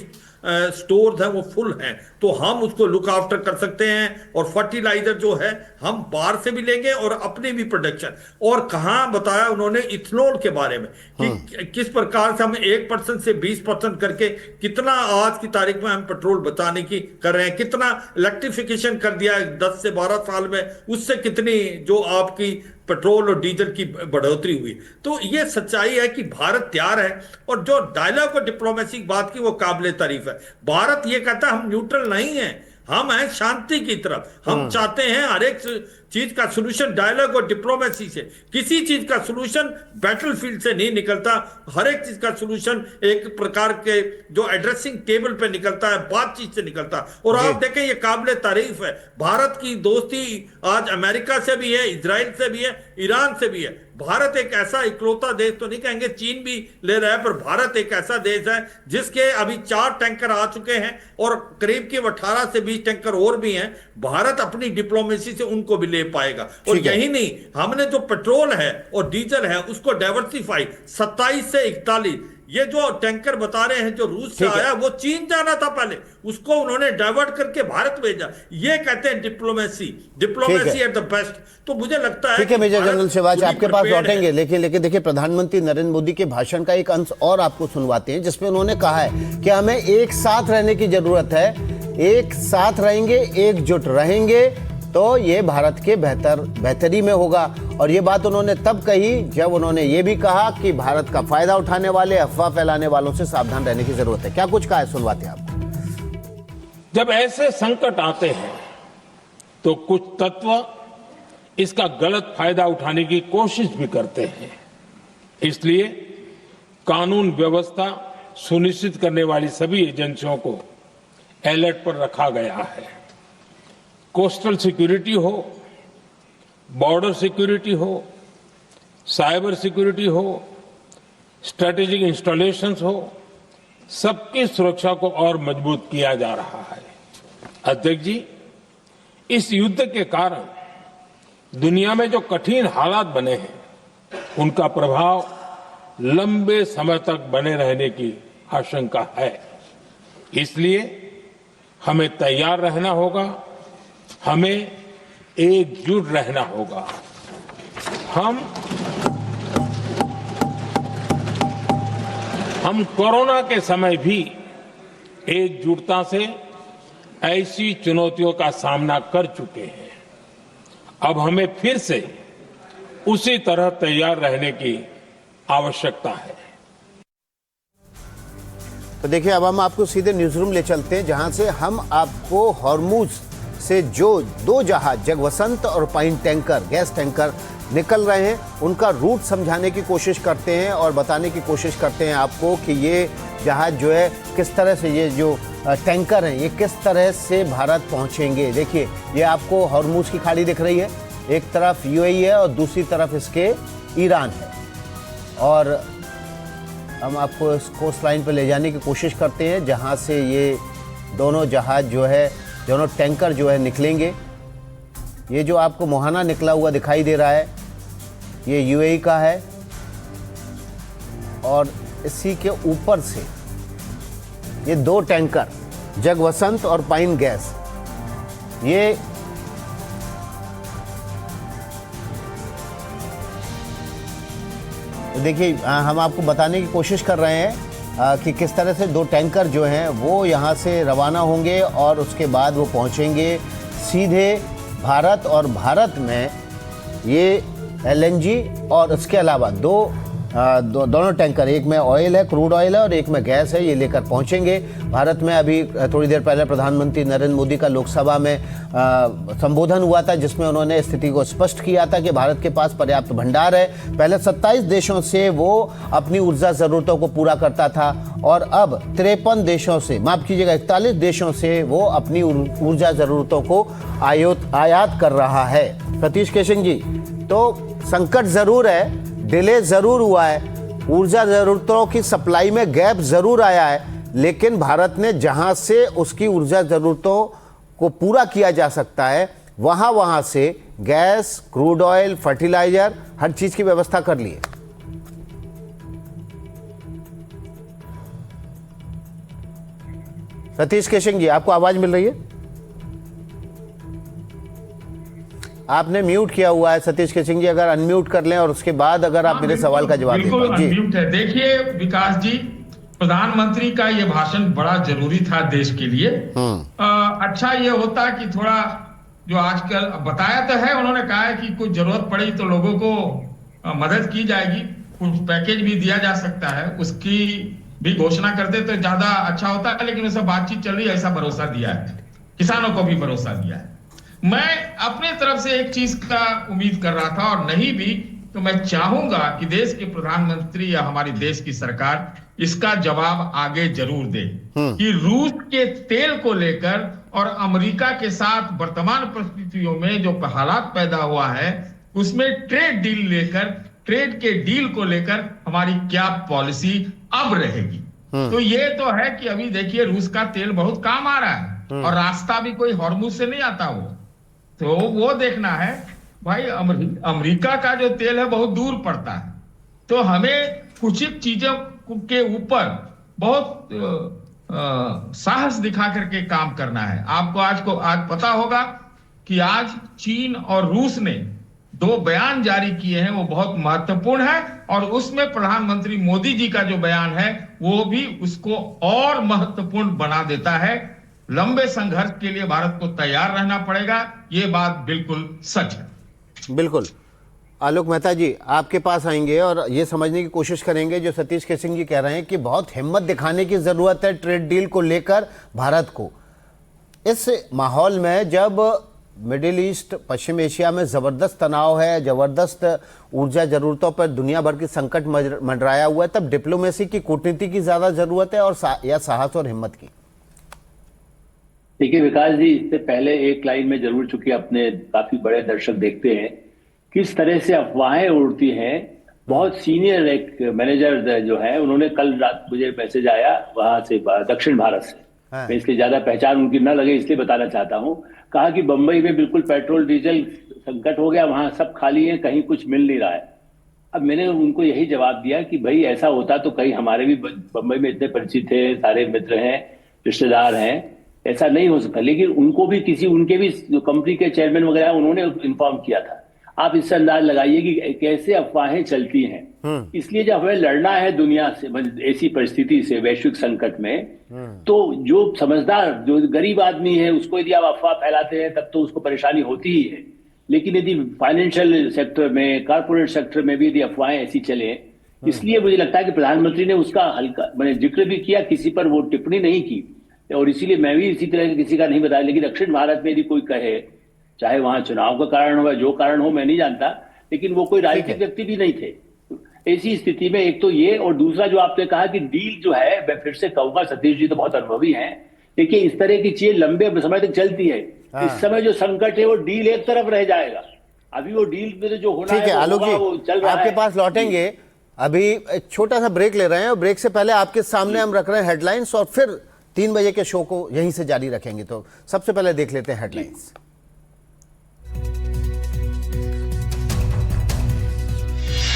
स्टोर्स हैं वो फुल हैं, तो हम उसको लुक आफ्टर कर सकते हैं। और फर्टिलाइजर जो है हम बाहर से भी लेंगे और अपनी भी प्रोडक्शन। और कहां बताया उन्होंने इथेनॉल के बारे में कि किस प्रकार से हम 1% से 20% करके कितना आज की तारीख में हम पेट्रोल बचाने की कर रहे हैं, कितना इलेक्ट्रिफिकेशन कर दिया है 10 से 12 साल में, उससे कितनी जो आपकी पेट्रोल और डीजल की बढ़ोतरी हुई। तो ये सच्चाई है कि भारत तैयार है। और जो डायलॉग और डिप्लोमेसी की बात की वो काबिले तारीफ है। भारत ये कहता है हम न्यूट्रल नहीं है, हम हैं शांति की तरफ। हम चाहते हैं हर एक चीज का सॉल्यूशन डायलॉग और डिप्लोमेसी से। किसी चीज का सॉल्यूशन बैटलफील्ड से नहीं निकलता, हर एक चीज का सॉल्यूशन एक प्रकार के जो एड्रेसिंग टेबल पे निकलता है, बातचीत से निकलता। और आप देखें ये काबिले तारीफ है, भारत की दोस्ती आज अमेरिका से भी है, इजराइल से भी है, ईरान से भी है। भारत एक ऐसा इकलौता देश, तो नहीं कहेंगे चीन भी ले रहा है, पर भारत एक ऐसा देश है जिसके अभी 4 टैंकर आ चुके हैं और करीब के 18 से 20 टैंकर और भी हैं। भारत अपनी डिप्लोमेसी से उनको भी ले पाएगा। और यही नहीं, हमने जो पेट्रोल है और डीजल है उसको डाइवर्सिफाई 27 से 41 ये जो टैंकर बता रहे हैं जो रूस से आया वो चीन जाना था पहले, उसको उन्होंने डाइवर्ट करके भारत भेजा। ये कहते हैं डिप्लोमेसी एट द बेस्ट। तो मुझे लगता है ठीक है मेजर जनरल शिवाजी, आपके पास लौटेंगे, लेकिन देखिए प्रधानमंत्री नरेंद्र मोदी के भाषण का एक अंश और आपको सुनवाते हैं जिसमें उन्होंने कहा है कि हमें एक साथ रहने की जरूरत है, एक साथ रहेंगे, एकजुट रहेंगे तो ये भारत के बेहतरी में होगा। और ये बात उन्होंने तब कही जब उन्होंने ये भी कहा कि भारत का फायदा उठाने वाले, अफवाह फैलाने वालों से सावधान रहने की जरूरत है। क्या कुछ कहा है, सुनवाते हैं आप। जब ऐसे संकट आते हैं तो कुछ तत्व इसका गलत फायदा उठाने की कोशिश भी करते हैं। इसलिए कानून व्यवस्था सुनिश्चित करने वाली सभी एजेंसियों को अलर्ट पर रखा गया है। कोस्टल सिक्योरिटी हो, बॉर्डर सिक्योरिटी हो, साइबर सिक्योरिटी हो, स्ट्रेटेजिक इंस्टॉलेशंस हो, सबकी सुरक्षा को और मजबूत किया जा रहा है। अध्यक्ष जी, इस युद्ध के कारण दुनिया में जो कठिन हालात बने हैं उनका प्रभाव लंबे समय तक बने रहने की आशंका है। इसलिए हमें तैयार रहना होगा, हमें एकजुट रहना होगा। हम कोरोना के समय भी एकजुटता से ऐसी चुनौतियों का सामना कर चुके हैं। अब हमें फिर से उसी तरह तैयार रहने की आवश्यकता है। तो देखिए अब हम आपको सीधे न्यूज रूम ले चलते हैं जहां से हम आपको हॉर्मुज से जो 2 जहाज जगवसंत और पाइन टैंकर, गैस टैंकर निकल रहे हैं उनका रूट समझाने की कोशिश करते हैं और बताने की कोशिश करते हैं आपको कि ये जहाज जो है किस तरह से, ये जो टैंकर हैं ये किस तरह से भारत पहुंचेंगे। देखिए ये आपको हॉर्मुज की खाड़ी दिख रही है, एक तरफ यूएई है और दूसरी तरफ इसके ईरान है। और हम आपको इस कोस्ट लाइन पर ले जाने की कोशिश करते हैं जहां से ये दोनों जहाज जो है, दोनों टैंकर जो है निकलेंगे। ये जो आपको मोहाना निकला हुआ दिखाई दे रहा है ये यूएई का है और इसी के ऊपर से ये 2 टैंकर जगवसंत और पाइन गैस, ये देखिए हम आपको बताने की कोशिश कर रहे हैं कि किस तरह से 2 टैंकर जो हैं वो यहाँ से रवाना होंगे और उसके बाद वो पहुँचेंगे सीधे भारत। और भारत में ये एलएनजी और उसके अलावा 2 दोनों टैंकर, एक में ऑयल है, क्रूड ऑयल है, और एक में गैस है, ये लेकर पहुंचेंगे भारत में। अभी थोड़ी देर पहले प्रधानमंत्री नरेंद्र मोदी का लोकसभा में संबोधन हुआ था, जिसमें उन्होंने स्थिति को स्पष्ट किया था कि भारत के पास पर्याप्त भंडार है। पहले 27 देशों से वो अपनी ऊर्जा ज़रूरतों को पूरा करता था, और अब 53 देशों से, माफ़ कीजिएगा 41 देशों से वो अपनी ऊर्जा ज़रूरतों को आयात कर रहा है। सतीश केसिंग जी, तो संकट ज़रूर है, डिले ज़रूर हुआ है, ऊर्जा ज़रूरतों की सप्लाई में गैप ज़रूर आया है, लेकिन भारत ने जहां से उसकी ऊर्जा ज़रूरतों को पूरा किया जा सकता है वहां से गैस, क्रूड ऑयल, फर्टिलाइजर, हर चीज़ की व्यवस्था कर ली है। सतीश केसिंग जी, आपको आवाज मिल रही है? आपने म्यूट किया हुआ है सतीश केसिंग जी, अगर अनम्यूट कर लें और उसके बाद अगर आप मेरे सवाल का जवाब दें। बिल्कुल अनम्यूट है। देखिए विकास जी, प्रधानमंत्री का ये भाषण बड़ा जरूरी था देश के लिए। अच्छा ये होता कि थोड़ा जो आजकल बताया तो है, उन्होंने कहा है कि कुछ जरूरत पड़ी तो लोगों को मदद की जाएगी, कुछ पैकेज भी दिया जा सकता है, उसकी भी घोषणा करते तो ज्यादा अच्छा होता है, लेकिन उससे बातचीत चल रही है, ऐसा भरोसा दिया है, किसानों को भी भरोसा दिया है। मैं अपने तरफ से एक चीज का उम्मीद कर रहा था, और नहीं भी तो मैं चाहूंगा कि देश के प्रधानमंत्री या हमारी देश की सरकार इसका जवाब आगे जरूर दे कि रूस के तेल को लेकर और अमेरिका के साथ वर्तमान परिस्थितियों में जो हालात पैदा हुआ है उसमें ट्रेड डील लेकर, ट्रेड के डील को लेकर हमारी क्या पॉलिसी अब रहेगी। तो ये तो है कि अभी देखिए रूस का तेल बहुत काम आ रहा है, और रास्ता भी कोई हॉर्मुज से नहीं आता, तो वो देखना है भाई। अमेरिका का जो तेल है बहुत दूर पड़ता है, तो हमें कुछ चीजों के ऊपर बहुत साहस दिखा करके काम करना है। आपको आज पता होगा कि आज चीन और रूस ने 2 बयान जारी किए हैं, वो बहुत महत्वपूर्ण है, और उसमें प्रधानमंत्री मोदी जी का जो बयान है वो भी उसको और महत्वपूर्ण बना देता है। लंबे संघर्ष के लिए भारत को तैयार रहना पड़ेगा, ये बात बिल्कुल सच है। बिल्कुल। आलोक मेहता जी, आपके पास आएंगे और ये समझने की कोशिश करेंगे जो सतीश केसिंग जी कह रहे हैं कि बहुत हिम्मत दिखाने की ज़रूरत है ट्रेड डील को लेकर भारत को। इस माहौल में जब मिडिल ईस्ट, पश्चिम एशिया में ज़बरदस्त तनाव है, ज़बरदस्त ऊर्जा ज़रूरतों पर दुनिया भर की संकट मंडराया हुआ है, तब डिप्लोमेसी की, कूटनीति की ज़्यादा ज़रूरत है और या साहस और हिम्मत की? देखिए विकास जी, इससे पहले एक लाइन में जरूर, चूंकि अपने काफी बड़े दर्शक देखते हैं किस तरह से अफवाहें उड़ती हैं। बहुत सीनियर एक मैनेजर जो है, उन्होंने कल रात मुझे मैसेज आया वहां से, दक्षिण भारत से, मैं इसलिए ज्यादा पहचान उनकी न लगे इसलिए बताना चाहता हूं। कहा कि बंबई में बिल्कुल पेट्रोल डीजल संकट हो गया, वहां सब खाली है, कहीं कुछ मिल नहीं रहा है। अब मैंने उनको यही जवाब दिया कि भाई ऐसा होता तो कहीं हमारे भी बंबई में इतने परिचित हैं, सारे मित्र हैं, रिश्तेदार हैं, ऐसा नहीं हो सकता। लेकिन उनको भी उनके भी जो कंपनी के चेयरमैन वगैरह उन्होंने इन्फॉर्म किया था। आप इससे अंदाज लगाइए कि कैसे अफवाहें चलती हैं। इसलिए जब हमें लड़ना है दुनिया से, ऐसी परिस्थिति से, वैश्विक संकट में, तो जो समझदार, जो गरीब आदमी है, उसको यदि आप अफवाह फैलाते हैं तब तो उसको परेशानी होती ही है। लेकिन यदि फाइनेंशियल सेक्टर में, कारपोरेट सेक्टर में भी यदि अफवाहें ऐसी चले, इसलिए मुझे लगता है कि प्रधानमंत्री ने उसका हल्का मैंने जिक्र भी किया, किसी पर वो टिप्पणी नहीं की, और इसीलिए मैं भी इसी तरह किसी का नहीं बताया। लेकिन दक्षिण भारत में यदि कोई कहे, चाहे वहां चुनाव का कारण हो, जो कारण हो मैं नहीं जानता, लेकिन वो कोई राजनीतिक व्यक्ति भी नहीं थे। ऐसी स्थिति में एक तो ये, और दूसरा जो आपने कहा कि डील जो है, मैं फिर से कहूंगा, सतीश जी तो बहुत अनुभवी हैं, देखिए इस तरह की चीजें लंबे समय तक चलती है। इस समय जो संकट है वो डील एक तरफ रह जाएगा, अभी वो डील में जो होना है। ठीक है आलोक जी, आपके पास लौटेंगे, अभी एक छोटा सा ब्रेक ले रहे हैं, और ब्रेक से पहले आपके सामने हम रख रहे हैं हेडलाइंस, और फिर 3 बजे के शो को यहीं से जारी रखेंगे। तो सबसे पहले देख लेते हैं हेडलाइंस।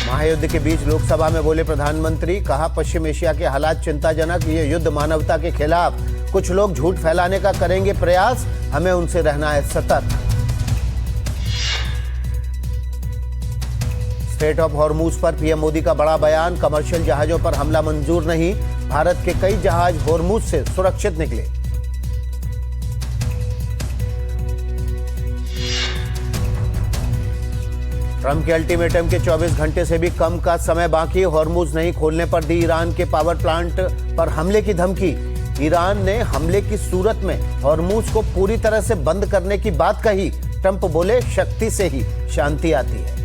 महायुद्ध के बीच लोकसभा में बोले प्रधानमंत्री, कहा पश्चिम एशिया के हालात चिंताजनक, ये युद्ध मानवता के खिलाफ, कुछ लोग झूठ फैलाने का करेंगे प्रयास, हमें उनसे रहना है सतर्क। स्ट्रेट ऑफ हॉर्मुज पर पीएम मोदी का बड़ा बयान, कमर्शियल जहाजों पर हमला मंजूर नहीं, भारत के कई जहाज हॉर्मुज से सुरक्षित निकले। ट्रंप के अल्टीमेटम के 24 घंटे से भी कम का समय बाकी। हॉर्मुज नहीं खोलने पर दी ईरान के पावर प्लांट पर हमले की धमकी। ईरान ने हमले की सूरत में हॉर्मुज को पूरी तरह से बंद करने की बात कही। ट्रंप बोले, शक्ति से ही शांति आती है।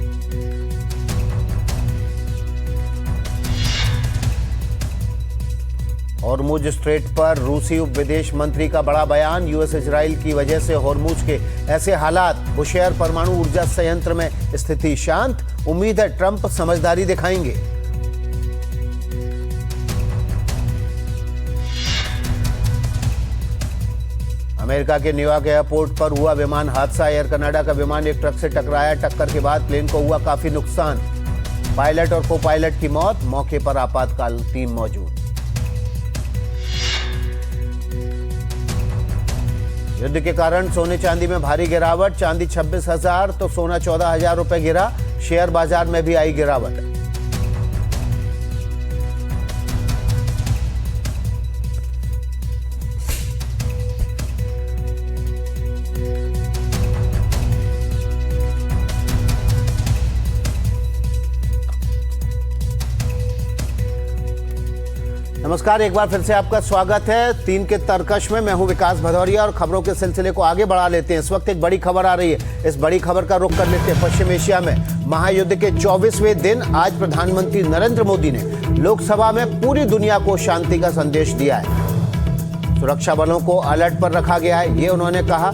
हॉर्मुज स्ट्रेट पर रूसी उप विदेश मंत्री का बड़ा बयान। यूएस इजराइल की वजह से हॉर्मुज के ऐसे हालात। बुशेयर परमाणु ऊर्जा संयंत्र में स्थिति शांत। उम्मीद है ट्रंप समझदारी दिखाएंगे। अमेरिका के न्यूयॉर्क एयरपोर्ट पर हुआ विमान हादसा। एयर कनाडा का विमान एक ट्रक से टकराया। टक्कर के बाद प्लेन को हुआ काफी नुकसान। पायलट और को पायलट की मौत। मौके पर आपातकाल टीम मौजूद। युद्ध के कारण सोने चांदी में भारी गिरावट। चांदी 26,000 तो सोना 14,000 रुपए गिरा। शेयर बाजार में भी आई गिरावट। नमस्कार, एक बार फिर से आपका स्वागत है 3 के तर्कश में। मैं हूं विकास भदौरिया और खबरों के सिलसिले को आगे बढ़ा लेते हैं। इस वक्त एक बड़ी खबर आ रही है। इस बड़ी खबर का रुख कर लेते हैं पश्चिम एशिया में। महायुद्ध के 24वें दिन आज प्रधानमंत्री नरेंद्र मोदी ने लोकसभा में पूरी दुनिया को शांति का संदेश दिया है। सुरक्षा बलों को अलर्ट पर रखा गया है, ये उन्होंने कहा।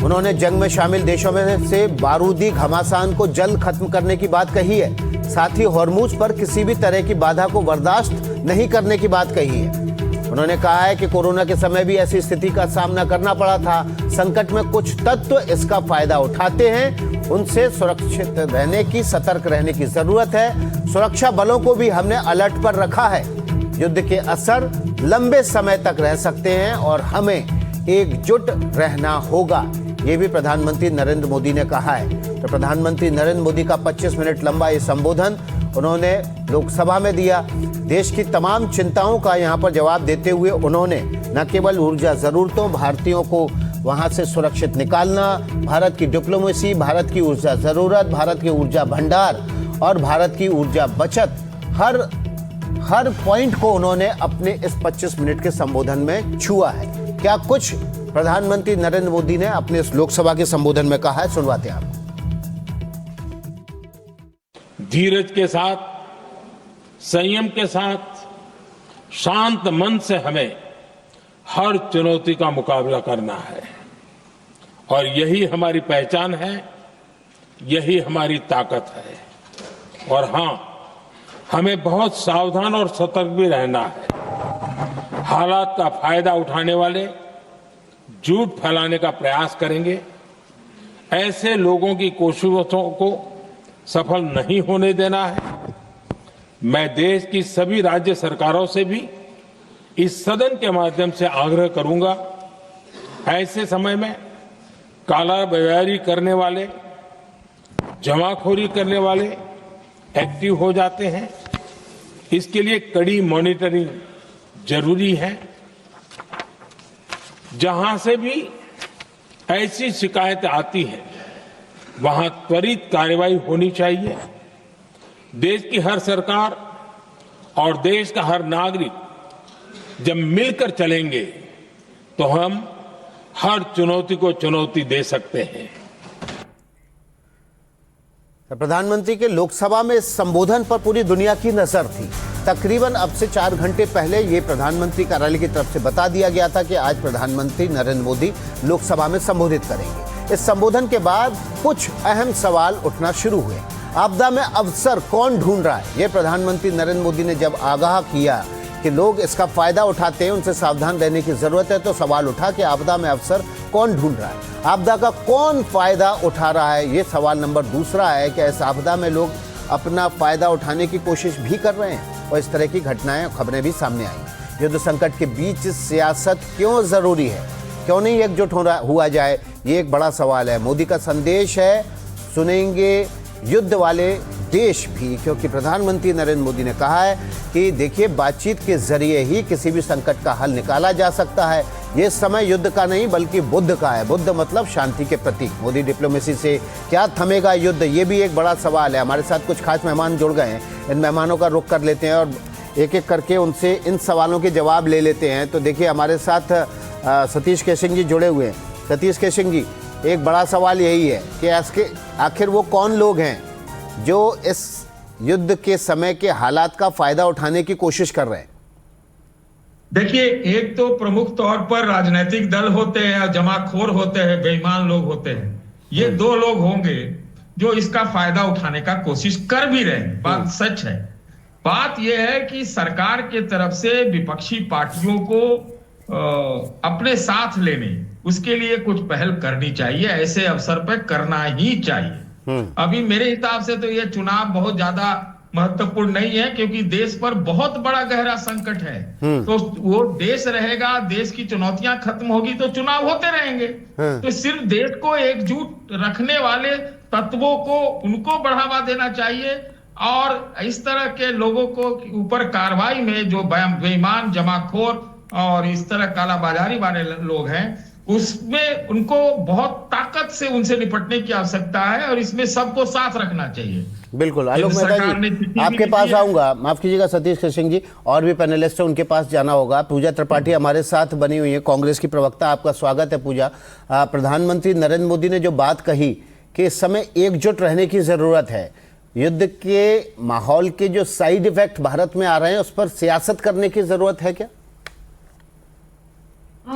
उन्होंने जंग में शामिल देशों में से बारूदी घमासान को जल्द खत्म करने की बात कही है। साथ ही हॉर्मुज पर किसी भी तरह की बाधा को बर्दाश्त नहीं करने की बात कही है। उन्होंने कहा है कि कोरोना के समय भी ऐसी स्थिति का सामना करना पड़ा था। संकट में कुछ तत्व इसका फायदा उठाते हैं, उनसे सुरक्षित रहने की, सतर्क रहने की जरूरत है। सुरक्षा बलों को भी हमने अलर्ट पर रखा है। युद्ध के असर लंबे समय तक रह सकते हैं और हमें एकजुट रहना होगा, ये भी प्रधानमंत्री नरेंद्र मोदी ने कहा है। तो प्रधानमंत्री नरेंद्र मोदी का 25 मिनट लंबा ये संबोधन उन्होंने लोकसभा में दिया। देश की तमाम चिंताओं का यहाँ पर जवाब देते हुए उन्होंने न केवल ऊर्जा जरूरतों, भारतीयों को वहाँ से सुरक्षित निकालना, भारत की डिप्लोमेसी, भारत की ऊर्जा जरूरत, भारत के ऊर्जा भंडार और भारत की ऊर्जा बचत, हर पॉइंट को उन्होंने अपने इस 25 मिनट के संबोधन में छुआ है। क्या कुछ प्रधानमंत्री नरेंद्र मोदी ने अपने इस लोकसभा के संबोधन में कहा है, सुनवाते हैं आपको। धीरज के साथ, संयम के साथ, शांत मन से हमें हर चुनौती का मुकाबला करना है और यही हमारी पहचान है, यही हमारी ताकत है। और हां, हमें बहुत सावधान और सतर्क भी रहना है। हालात का फायदा उठाने वाले झूठ फैलाने का प्रयास करेंगे। ऐसे लोगों की कोशिशों को सफल नहीं होने देना है। मैं देश की सभी राज्य सरकारों से भी इस सदन के माध्यम से आग्रह करूंगा, ऐसे समय में कालाबाजारी करने वाले, जमाखोरी करने वाले एक्टिव हो जाते हैं। इसके लिए कड़ी मॉनिटरिंग जरूरी है। जहां से भी ऐसी शिकायतें आती हैं, वहां त्वरित कार्रवाई होनी चाहिए। देश की हर सरकार और देश का हर नागरिक जब मिलकर चलेंगे तो हम हर चुनौती को चुनौती दे सकते हैं। प्रधानमंत्री के लोकसभा में इस संबोधन पर पूरी दुनिया की नजर थी। तकरीबन अब से 4 घंटे पहले ये प्रधानमंत्री कार्यालय की तरफ से बता दिया गया था कि आज प्रधानमंत्री नरेंद्र मोदी लोकसभा में संबोधित करेंगे। इस संबोधन के बाद कुछ अहम सवाल उठना शुरू हुए। आपदा में अवसर कौन ढूंढ रहा है? ये प्रधानमंत्री नरेंद्र मोदी ने जब आगाह किया कि लोग इसका फायदा उठाते हैं, उनसे सावधान रहने की जरूरत है, तो सवाल उठा कि आपदा में अवसर कौन ढूंढ रहा है, आपदा का कौन फायदा उठा रहा है। ये सवाल नंबर दूसरा है कि इस आपदा में लोग अपना फायदा उठाने की कोशिश भी कर रहे हैं और इस तरह की घटनाएं, खबरें भी सामने आई। युद्ध संकट के बीच सियासत क्यों जरूरी है, क्यों नहीं एकजुट हुआ जाए, ये एक बड़ा सवाल है। मोदी का संदेश है, सुनेंगे युद्ध वाले देश भी, क्योंकि प्रधानमंत्री नरेंद्र मोदी ने कहा है कि देखिए, बातचीत के जरिए ही किसी भी संकट का हल निकाला जा सकता है। ये समय युद्ध का नहीं बल्कि बुद्ध का है। बुद्ध मतलब शांति के प्रतीक। मोदी डिप्लोमेसी से क्या थमेगा युद्ध, ये भी एक बड़ा सवाल है। हमारे साथ कुछ खास मेहमान जुड़ गए हैं, इन मेहमानों का रुख कर लेते हैं और एक एक करके उनसे इन सवालों के जवाब ले लेते हैं। तो देखिए हमारे साथ सतीश केसिंग जी जुड़े हुए हैं। सतीश केसिंग जी, एक बड़ा सवाल यही है कि आखिर वो कौन लोग हैं जो इस युद्ध के समय के हालात का फायदा उठाने की कोशिश कर रहे हैं? देखिए, एक तो प्रमुख तौर पर राजनीतिक दल होते हैं और जमाखोर होते हैं, बेईमान लोग होते हैं। ये दो लोग होंगे जो इसका फायदा उठाने का कोशिश कर भी रहे हैं, बात सच है। बात यह है कि सरकार के तरफ से विपक्षी पार्टियों को अपने साथ लेने, उसके लिए कुछ पहल करनी चाहिए, ऐसे अवसर पर करना ही चाहिए। अभी मेरे हिसाब से तो यह चुनाव बहुत ज्यादा महत्वपूर्ण नहीं है, क्योंकि देश पर बहुत बड़ा गहरा संकट है। तो वो देश रहेगा, देश की चुनौतियां खत्म होगी तो चुनाव होते रहेंगे। तो सिर्फ देश को एकजुट रखने वाले तत्वों को, उनको बढ़ावा देना चाहिए और इस तरह के लोगों को ऊपर कार्रवाई में जो बेईमान, जमाखोर और इस तरह कालाबाजारी वाले लोग हैं, उसमें उनको बहुत ताकत से उनसे निपटने की आवश्यकता है और इसमें सबको साथ रखना चाहिए। बिल्कुल। आलोक मेहता जी, आपके पास आऊंगा। माफ कीजिएगा सतीश केसिंग जी, और भी पैनलिस्ट हैं, उनके पास जाना होगा। पूजा त्रिपाठी हमारे साथ बनी हुई है, कांग्रेस की प्रवक्ता। आपका स्वागत है पूजा। प्रधानमंत्री नरेंद्र मोदी ने जो बात कही कि इस समय एकजुट रहने की जरूरत है, युद्ध के माहौल के जो साइड इफेक्ट भारत में आ रहे हैं उस पर सियासत करने की जरूरत है क्या?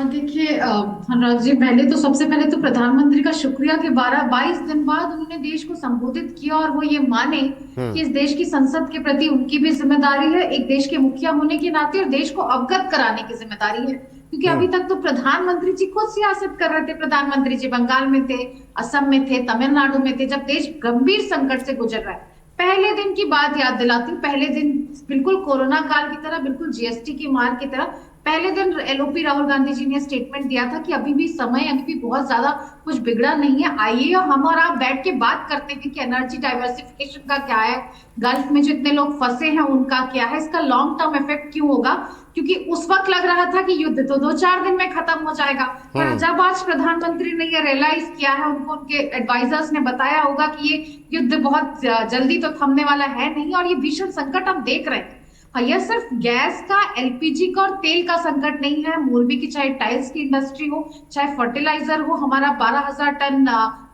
देखिए अनुराग जी, सबसे पहले तो प्रधानमंत्री का शुक्रिया कि 22 दिन बाद उन्होंने देश को संबोधित किया और वो ये माने कि इस देश की संसद के प्रति उनकी भी जिम्मेदारी है, एक देश के मुखिया होने के नाते, और देश को अवगत कराने की जिम्मेदारी है। क्योंकि अभी तक तो प्रधानमंत्री जी खुद सियासत कर रहे थे। प्रधानमंत्री जी बंगाल में थे, असम में थे, तमिलनाडु में थे, जब देश गंभीर संकट से गुजर रहा है। पहले दिन की बात याद दिलाती हूँ। पहले दिन बिल्कुल कोरोना काल की तरह, बिल्कुल जीएसटी की मार की तरह, पहले दिन एलओपी राहुल गांधी जी ने स्टेटमेंट दिया था कि अभी भी समय, अभी भी बहुत ज्यादा कुछ बिगड़ा नहीं है, आइए और हम और आप बैठ के बात करते हैं कि एनर्जी डाइवर्सिफिकेशन का क्या है, गल्फ में जितने लोग फंसे हैं उनका क्या है, इसका लॉन्ग टर्म इफेक्ट क्यों होगा। क्योंकि उस वक्त लग रहा था कि युद्ध तो 2-4 दिन में खत्म हो जाएगा, पर जब आज प्रधानमंत्री ने ये रियलाइज किया है, उनको उनके एडवाइजर्स ने बताया होगा कि ये युद्ध बहुत जल्दी तो थमने वाला है नहीं, और ये भीषण संकट हम देख रहे हैं। यह सिर्फ गैस का, एलपीजी का और तेल का संकट नहीं है। मोरबी की चाहे टाइल्स की इंडस्ट्री हो, चाहे फर्टिलाइजर हो, हमारा 12,000 टन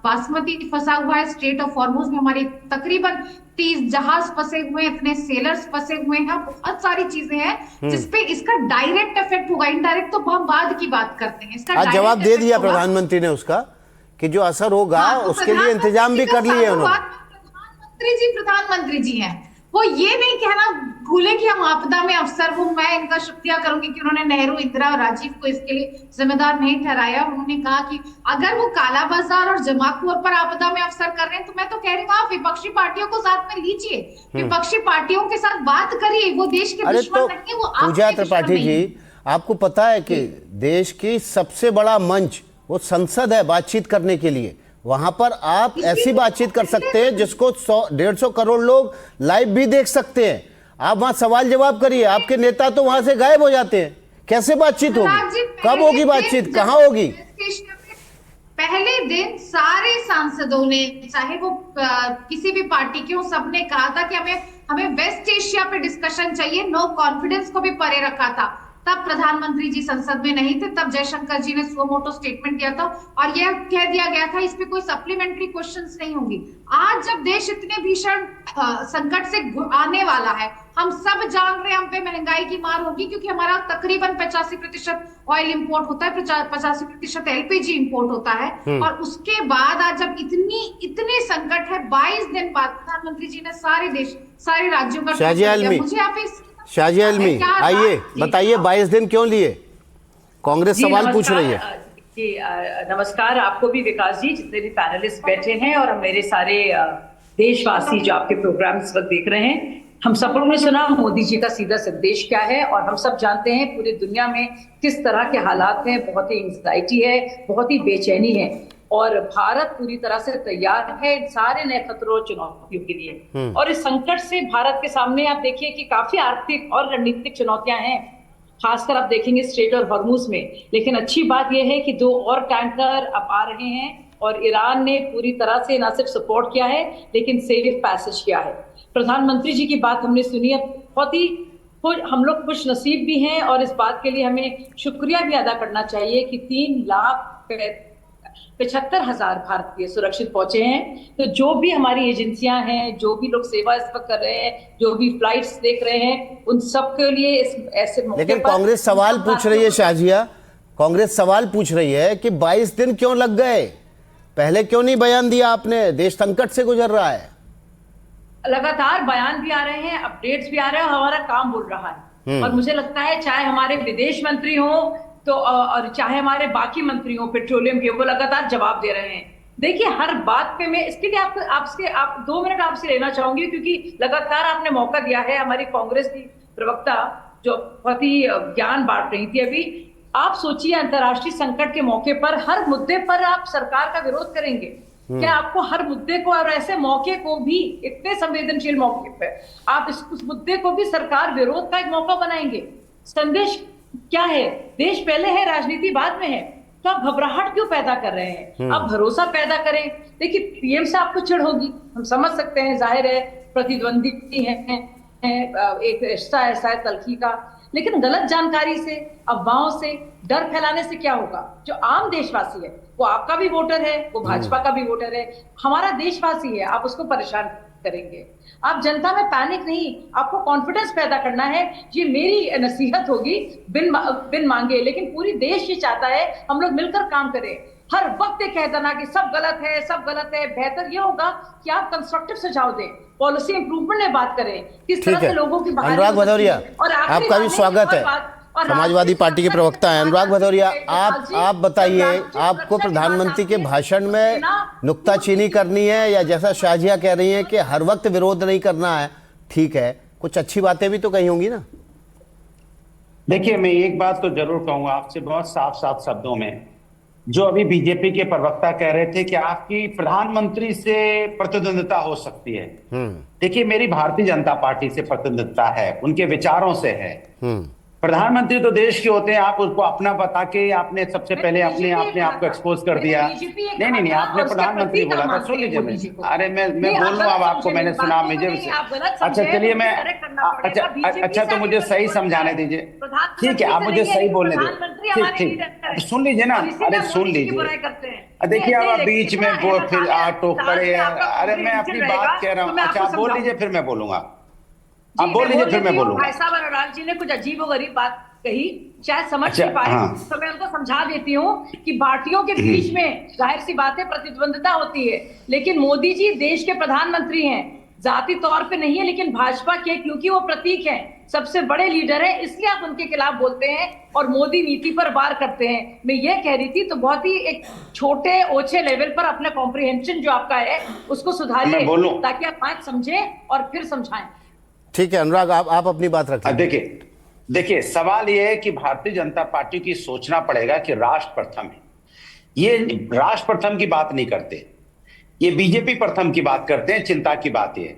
बासमती फंसा हुआ है। स्ट्रेट ऑफ हॉर्मुज में हमारे तकरीबन 30 जहाज फंसे हुए हैं, इतने सेलर्स फंसे हुए हैं, बहुत सारी चीजें हैं जिसपे इसका डायरेक्ट इफेक्ट होगा। इनडायरेक्ट तो हम बाद की बात करते हैं। इसका जवाब दे दिया प्रधानमंत्री ने उसका कि जो असर होगा उसके लिए इंतजाम भी कर लिए उन्होंने। प्रधानमंत्री जी हैं, वो ये नहीं कहना भूले कि हम आपदा में अफसर हूं। मैं इनका शुक्रिया करूंगी कि उन्होंने नेहरू, इंदिरा और राजीव को इसके लिए जिम्मेदार नहीं ठहराया। उन्होंने कहा कि अगर वो काला बाजार और जमाखोर पर आपदा में अफसर कर रहे हैं, तो मैं तो कह रही हूँ आप विपक्षी पार्टियों को साथ में लीजिए, विपक्षी पार्टियों के साथ बात करिए। वो देश के दुश्मन नहीं है, वो पूजा त्रिपाठी जी, आपको पता है कि देश की सबसे बड़ा मंच वो संसद है बातचीत करने के लिए। वहां पर आप ऐसी बातचीत कर सकते हैं जिसको 100-150 करोड़ लोग लाइव भी देख सकते हैं। आप वहां सवाल जवाब करिए, आपके नेता तो वहां से गायब हो जाते हैं। कैसे बातचीत होगी, कब होगी बातचीत, कहां होगी? पहले दिन सारे सांसदों ने, चाहे वो किसी भी पार्टी के हो, सबने कहा था कि हमें वेस्ट एशिया पे डिस्कशन चाहिए। नो कॉन्फिडेंस को भी परे रखा था। तब प्रधानमंत्री जी संसद में नहीं थे, तब जयशंकर जी ने सुओ मोटो स्टेटमेंट दिया था और यह कह दिया गया था इस पे कोई सप्लीमेंट्री क्वेश्चंस नहीं होंगी। आज जब देश इतने भीषण संकट से आने वाला है, हम सब जान रहे हैं हम पे महंगाई की मार होगी, क्योंकि हमारा तकरीबन 85% ऑयल इंपोर्ट होता है, 85% एलपीजी इंपोर्ट होता है। और उसके बाद आज जब इतने संकट है, 22 दिन बाद प्रधानमंत्री जी ने सारे राज्यों का, मुझे आप शाजिया इल्मी आइए बताइए 22 दिन क्यों लिए? कांग्रेस सवाल पूछ रही है। जी नमस्कार आपको भी विकास जी, जितने भी पैनलिस्ट बैठे हैं और मेरे सारे देशवासी जो आपके प्रोग्राम इस वक्त देख रहे हैं। हम सब लोगों ने सुना मोदी जी का सीधा संदेश क्या है, और हम सब जानते हैं पूरी दुनिया में किस तरह के हालात हैं। बहुत ही एंग्जाइटी है, बहुत ही बेचैनी है, और भारत पूरी तरह से तैयार है इन सारे नए खतरों और चुनौतियों के लिए। और इस संकट से भारत के सामने आप देखिए कि काफी आर्थिक और रणनीतिक चुनौतियां हैं खासकर आप देखेंगे स्ट्रेट और हॉर्मुज में। लेकिन अच्छी बात यह है कि 2 और टैंकर अब आ रहे हैं और ईरान ने पूरी तरह से ना सिर्फ सपोर्ट किया है लेकिन सेफ पैसेज किया है। प्रधानमंत्री जी की बात हमने सुनी, अब बहुत ही हम लोग खुश नसीब भी हैं और इस बात के लिए हमें शुक्रिया भी अदा करना चाहिए कि 3,75,000 भारतीय सुरक्षित पहुंचे हैं। तो जो भी हमारी एजेंसियां हैं, जो भी लोग सेवा इस वक्त कर रहे हैं, जो भी फ्लाइट्स देख रहे हैं, उन सब के लिए इस ऐसे मौके लेकिन पर कांग्रेस सवाल पूछ रही है शाजिया, कांग्रेस सवाल पूछ रही है कि 22 दिन क्यों लग गए, पहले क्यों नहीं बयान दिया आपने? देश संकट से गुजर रहा है। लगातार बयान भी आ रहे हैं, अपडेट्स भी आ रहे हैं और हमारा काम बोल रहा है। और मुझे लगता है चाहे हमारे विदेश मंत्री हो तो और चाहे हमारे बाकी मंत्री हो पेट्रोलियम के, वो लगातार जवाब दे रहे हैं। देखिए हर बात पे मैं इसके लिए आप 2 मिनट आपसे लेना चाहूंगी क्योंकि लगातार आपने मौका दिया है। हमारी कांग्रेस की प्रवक्ता जो बहुत ही ज्ञान बांट रही थी अभी, आप सोचिए अंतर्राष्ट्रीय संकट के मौके पर हर मुद्दे पर आप सरकार का विरोध करेंगे क्या? आपको हर मुद्दे को और ऐसे मौके को भी, इतने संवेदनशील मौके पर आप उस मुद्दे को भी सरकार विरोध का एक मौका बनाएंगे? संदेश क्या है? देश पहले है, राजनीति बाद में है। तो आप घबराहट क्यों पैदा कर रहे हैं? आप भरोसा पैदा करें। देखिए पीएम से आपको चिढ़ होगी, हम समझ सकते हैं, जाहिर है प्रतिद्वंदी है, एक रिश्ता ऐसा है तलखी का, लेकिन गलत जानकारी से, अफवाहों से, डर फैलाने से क्या होगा? जो आम देशवासी है, वो आपका भी वोटर है, वो भाजपा का भी वोटर है, हमारा देशवासी है, आप उसको परेशान करेंगे। आप जनता में पैनिक नहीं, आपको कॉन्फिडेंस पैदा करना है। ये मेरी नसीहत होगी बिन मांगे, लेकिन पूरी देश ये चाहता है हम लोग मिलकर काम करें। हर वक्त ये कहता ना कि सब गलत है, सब गलत है। बेहतर ये होगा कि आप कंस्ट्रक्टिव सुझाव दें, पॉलिसी इंप्रूवमेंट में बात करें, किस तरह से लोगों की अनुराग भदौरिया, आपका भी स्वागत है, समाजवादी पार्टी के प्रवक्ता हैं। अनुराग भदौरिया, आप बताइए, आपको प्रधानमंत्री के भाषण में नुक्ताचीनी करनी है या जैसा शाजिया कह रही है कि हर वक्त विरोध नहीं करना है? ठीक है, कुछ अच्छी बातें भी तो कही होंगी ना? देखिए मैं एक बात तो जरूर कहूंगा आपसे बहुत साफ साफ शब्दों में, जो अभी बीजेपी के प्रवक्ता कह रहे थे कि आपकी प्रधानमंत्री से प्रतिद्वंदिता हो सकती है। देखिए मेरी भारतीय जनता पार्टी से प्रतिद्वंदिता है, उनके विचारों से है। प्रधानमंत्री तो देश के होते हैं, आप उसको अपना बता के आपने सबसे पहले अपने आप को एक्सपोज कर दिया। नहीं, आपने प्रधानमंत्री बोला था, सुन लीजिए। अरे मैं बोल रहा हूँ अब आपको, मैंने सुना, मुझे अच्छा चलिए मैं अच्छा तो मुझे सही समझाने दीजिए। ठीक है, आप मुझे सही बोलने दीजिए। ठीक, सुन लीजिए ना। अरे सुन लीजिए, देखिए अब बीच में वो फिर टोक पड़े। अरे मैं अपनी बात कह रहा हूँ। अच्छा आप बोल लीजिए फिर मैं बोलूंगा। आप बोल लीजिए फिर मैं बोलूंगा। भाई साहब अनुराग जी ने कुछ अजीब व गरीब बात कही, शायद समझ नहीं पाए, तो मैं उनको समझा देती हूँ कि पार्टियों के बीच में जाहिर सी बात है प्रतिद्वंदिता होती है, लेकिन मोदी जी देश के प्रधानमंत्री हैं, जाति तौर पे नहीं है, लेकिन भाजपा के, क्योंकि वो प्रतीक हैं, सबसे बड़े लीडर हैं, इसलिए आप उनके खिलाफ बोलते हैं और मोदी नीति पर वार करते हैं। मैं ये कह रही थी, तो बहुत ही एक छोटे ओछे लेवल पर अपना कॉम्प्रिहेंशन जो आपका है उसको सुधारिए, ताकि आप बात समझें और फिर समझाएं। ठीक है अनुराग, आप अपनी बात रखिए। देखिए सवाल यह है कि भारतीय जनता पार्टी की सोचना पड़ेगा कि राष्ट्र प्रथम है। ये राष्ट्र प्रथम की बात नहीं करते, ये बीजेपी प्रथम की बात करते हैं। चिंता की बात ये,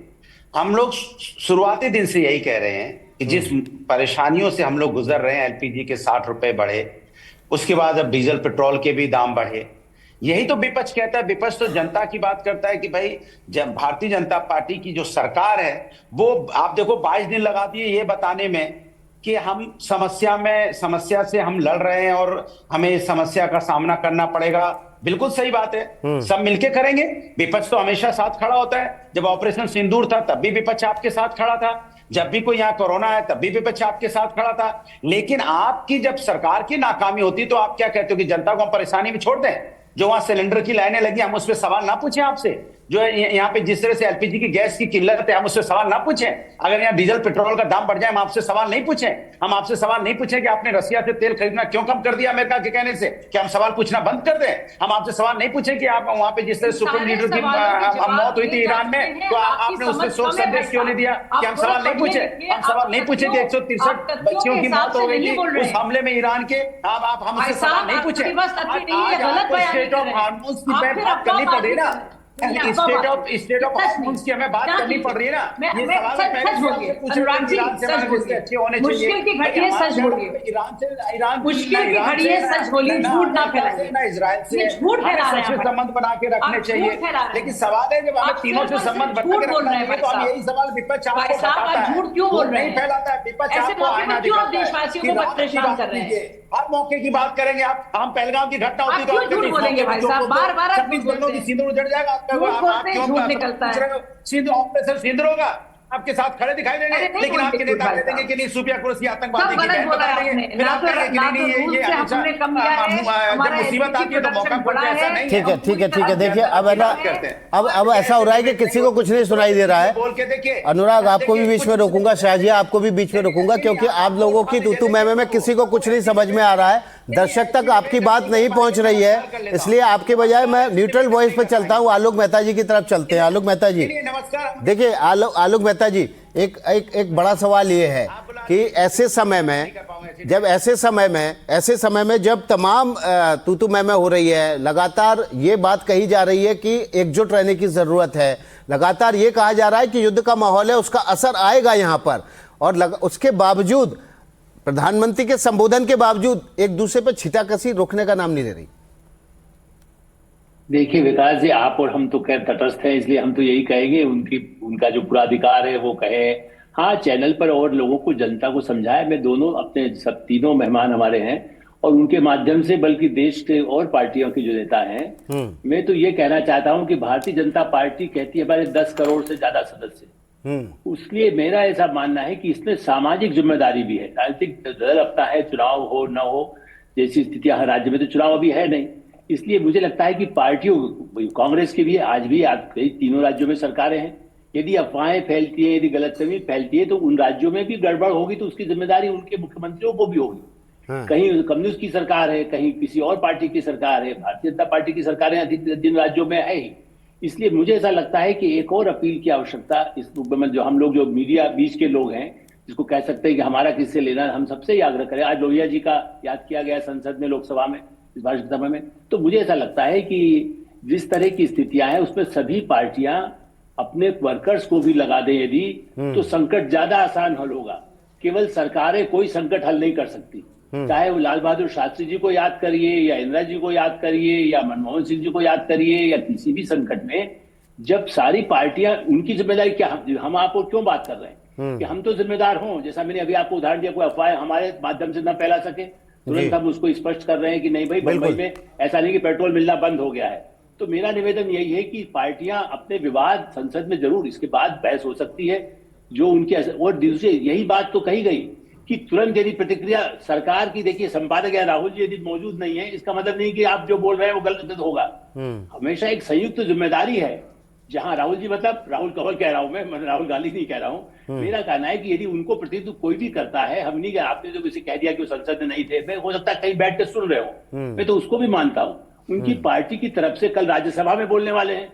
हम लोग शुरुआती दिन से यही कह रहे हैं कि जिस परेशानियों से हम लोग गुजर रहे हैं, एलपीजी के 60 रुपए बढ़े, उसके बाद अब डीजल पेट्रोल के भी दाम बढ़े, यही तो विपक्ष कहता है। विपक्ष तो जनता की बात करता है कि भाई जब भारतीय जनता पार्टी की जो सरकार है वो, आप देखो 22 दिन लगा दिए ये बताने में कि हम समस्या से हम लड़ रहे हैं और हमें इस समस्या का सामना करना पड़ेगा। बिल्कुल सही बात है, सब मिलके करेंगे। विपक्ष तो हमेशा साथ खड़ा होता है। जब ऑपरेशन सिंदूर था तब भी विपक्ष आपके साथ खड़ा था, जब भी कोई यहाँ कोरोना है तब भी विपक्ष आपके साथ खड़ा था। लेकिन आपकी जब सरकार की नाकामी होती तो आप क्या कहते हो कि जनता को हम परेशानी में छोड़ दें? जो वहां सिलेंडर की लाइनें लगी, हम उस पर सवाल ना पूछें आपसे? जो यहाँ पे जिस तरह से एलपीजी की गैस की किल्लत है, हम उससे सवाल ना पूछें? अगर यहाँ डीजल पेट्रोल का दाम बढ़ जाए, हम आपसे सवाल नहीं पूछें? हम आपसे सवाल नहीं पूछें कि आपने रसिया से तेल खरीदना क्यों कम कर दिया अमेरिका के कहने से? क्या हम सवाल पूछना बंद कर दें? हम आपसे सवाल नहीं पूछें कि आप वहां पे जिस तरह सुप्रीम लीडर की मौत हुई थी ईरान में, तो आपने उससे शोक संदेश क्यों नहीं दिया? क्या हम सवाल नहीं पूछे? हम सवाल नहीं पूछे कि 163 बच्चियों की मौत हो गई थी उस हमले में ईरान के? आप हमसे सवाल नहीं पूछे? स्टेट ऑफ हार्मोन्स की बात करनी पड़े ना। स्टेट ऑफ ऑर्गन्स की हमें बात करनी पड़ रही है ना। ये सवाल पहले से पूछ रहे थे, ईरान से हमारे रिश्ते अच्छे होने चाहिए। मुश्किल की घड़ी है, सच बोलिए। ईरान मुश्किल की घड़ी है, सच बोलिए, झूठ ना फैलाइए। ना इजराइल से झूठ फैला रहे हैं, संबंध बना के रखने चाहिए। लेकिन सवाल है जब हमें तीनों से संबंध बना के रखना है तो हम यही सवाल विपक्ष आपको बताता है, झूठ क्यों बोल रहे हैं? नहीं फैलाता है विपक्ष, आपको आईना क्यों देशवासियों को परेशान कर रहे हैं? हर मौके की बात करेंगे आप। हम पहलगाम की घटना होती तो झूठ बोलेंगे भाई साहब, बार-बार आप झूठ बोलते हैं। सिंदूर उजड़ जाएगा आपका, झूठ निकलता है। ऑपरेशन सिंदूर होगा, आपके साथ खड़े दिखाई देंगे, लेकिन आपके नेता कह देंगे कि नहीं सूफिया कुरैशी आतंकवादी की बहन बता देंगे। फिर आप कहेंगे कि नहीं जब मुसीबत आती है तो मौका पड़ता है, ऐसा नहीं। ठीक है देखिए अब है ना, अब ऐसा हो रहा है कि किसी को कुछ नहीं सुनाई दे रहा है। बोल के देखिए अनुराग आपको भी बीच में रोकूंगा, शाहजिया आपको भी बीच में रोकूंगा, क्योंकि आप लोगों की तू मैं में किसी को कुछ नहीं समझ में आ रहा है, दर्शक तक आपकी बात नहीं पहुंच रही है, इसलिए आपके बजाय मैं न्यूट्रल वॉइस पे चलता हूं। आलोक मेहता जी की तरफ चलते हैं। आलोक मेहता जी देखिए, आलोक मेहता जी एक बड़ा सवाल ये है कि ऐसे समय में जब तमाम तू मैं हो रही है, लगातार ये बात कही जा रही है कि एकजुट रहने की जरूरत है, लगातार ये कहा जा रहा है कि युद्ध का माहौल है, उसका असर आएगा यहाँ पर, और उसके बावजूद प्रधानमंत्री के संबोधन के बावजूद एक दूसरे पर छिटाकशी रोकने का नाम नहीं ले रही। देखिए विकास जी, आप और हम तो खैर तटस्थ हैं, इसलिए हम तो यही कहेंगे उनका जो पूरा अधिकार है वो कहे। हाँ, चैनल पर और लोगों को, जनता को समझाए। मैं दोनों अपने सब तीनों मेहमान हमारे हैं और उनके माध्यम से, बल्कि देश के और पार्टियों के जो नेता हैं, मैं तो ये कहना चाहता हूं कि भारतीय जनता पार्टी कहती है हमारे 10 करोड़ से ज्यादा सदस्य, उसलिए मेरा ऐसा मानना है कि इसमें सामाजिक जिम्मेदारी भी है। राजनीतिक दल अपना है, चुनाव हो न हो जैसी स्थितियां हर राज्य में, तो चुनाव अभी है नहीं, इसलिए मुझे लगता है कि पार्टियों, कांग्रेस की भी आज भी तीनों राज्यों में सरकारें हैं, यदि अफवाहें फैलती है, यदि गलतफहमी फैलती है तो उन राज्यों में भी गड़बड़ होगी, तो उसकी जिम्मेदारी उनके मुख्यमंत्रियों को भी होगी। कहीं कम्युनिस्ट की सरकार है, कहीं किसी और पार्टी की सरकार है, भारतीय जनता पार्टी की सरकारें अधिक जिन राज्यों में है ही। इसलिए मुझे ऐसा लगता है कि एक और अपील की आवश्यकता इस रूप में, जो हम लोग जो मीडिया बीच के लोग हैं, जिसको कह सकते हैं कि हमारा किससे लेना, हम सबसे ही आग्रह करें। आज लोहिया जी का याद किया गया संसद में, लोकसभा में, इस भाषण सभा में, तो मुझे ऐसा लगता है कि जिस तरह की स्थितियां हैं उसमें सभी पार्टियां अपने वर्कर्स को भी लगा दें यदि, तो संकट ज्यादा आसान हल होगा। केवल सरकारें कोई संकट हल नहीं कर सकती, चाहे वो लाल बहादुर शास्त्री जी को याद करिए, या इंदिरा जी को याद करिए, या मनमोहन सिंह जी को याद करिए, या किसी भी संकट में जब सारी पार्टियां, उनकी जिम्मेदारी क्या, हम आपको क्यों बात कर रहे हैं कि हम तो जिम्मेदार हों, जैसा मैंने अभी आपको उदाहरण दिया, कोई अफवाह हमारे माध्यम से न फैला सके, तुरंत हम उसको स्पष्ट कर रहे हैं कि नहीं भाई, मुंबई में ऐसा नहीं कि पेट्रोल मिलना बंद हो गया है। तो मेरा निवेदन यही है कि पार्टियां अपने विवाद संसद में जरूर, इसके बाद बहस हो सकती है जो उनके, और दूसरी यही बात तो कही गई कि तुरंत यदि प्रतिक्रिया सरकार की, देखिए संपादक या राहुल जी यदि मौजूद नहीं है, इसका मतलब नहीं कि आप जो बोल रहे हैं वो गलत होगा। हमेशा एक संयुक्त जिम्मेदारी है, जहां राहुल जी, मतलब राहुल कंवर कह रहा हूं मैं राहुल गांधी नहीं कह रहा हूं। मेरा कहना है कि यदि उनको प्रतिनिधित्व कोई भी करता है, हम नहीं, आपने जो किसी कह दिया कि वो संसद में नहीं थे, मैं हो सकता है कहीं बैठ के सुन रहे हो, मैं तो उसको भी मानता हूं। उनकी पार्टी की तरफ से कल राज्यसभा में बोलने वाले हैं,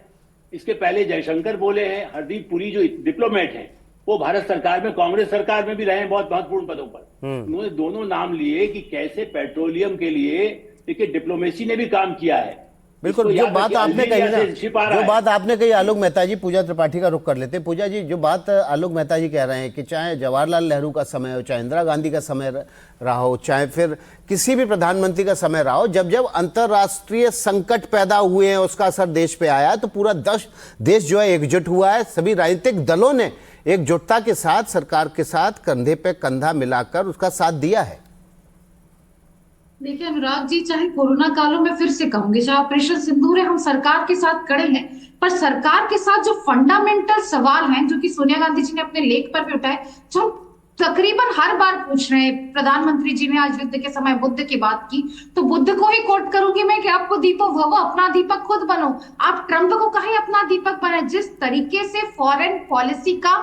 इसके पहले जयशंकर बोले हैं, हरदीप पुरी जो डिप्लोमेट हैं वो भारत सरकार में, कांग्रेस सरकार में भी रहे हैं बहुत महत्वपूर्ण पदों पर, उन्होंने दोनों नाम लिए कि कैसे पेट्रोलियम के लिए, देखिए डिप्लोमेसी ने भी काम किया है। बिल्कुल, जो बात आपने कही ना, जो बात आपने कही आलोक मेहता जी, पूजा त्रिपाठी का रुख कर लेते हैं। पूजा जी, जो बात आलोक मेहता जी कह रहे हैं कि चाहे जवाहरलाल नेहरू का समय हो, चाहे इंदिरा गांधी का समय रहा हो, चाहे फिर किसी भी प्रधानमंत्री का समय रहा हो, जब जब अंतर्राष्ट्रीय संकट पैदा हुए हैं, उसका असर देश पे आया, तो पूरा देश जो है एकजुट हुआ है। सभी राजनीतिक दलों ने एकजुटता के साथ सरकार के साथ कंधे पे कंधा मिलाकर उसका साथ दिया है। देखिए अनुराग जी, चाहे कोरोना कालों में, फिर से कहूंगी, चाहे ऑपरेशन सिंदूर है, हम सरकार के साथ खड़े हैं, पर सरकार के साथ जो फंडामेंटल सवाल हैं, जो कि सोनिया गांधी जी ने अपने लेख पर भी उठाए, जो हम तकरीबन हर बार पूछ रहे हैं। प्रधानमंत्री जी ने आज युद्ध के समय बुद्ध की बात की, तो बुद्ध को ही कोट करूंगी मैं कि आपको दीपक भव, अपना दीपक खुद बनो। आप ट्रंप को कहीं अपना दीपक बने। जिस तरीके से फॉरेन पॉलिसी का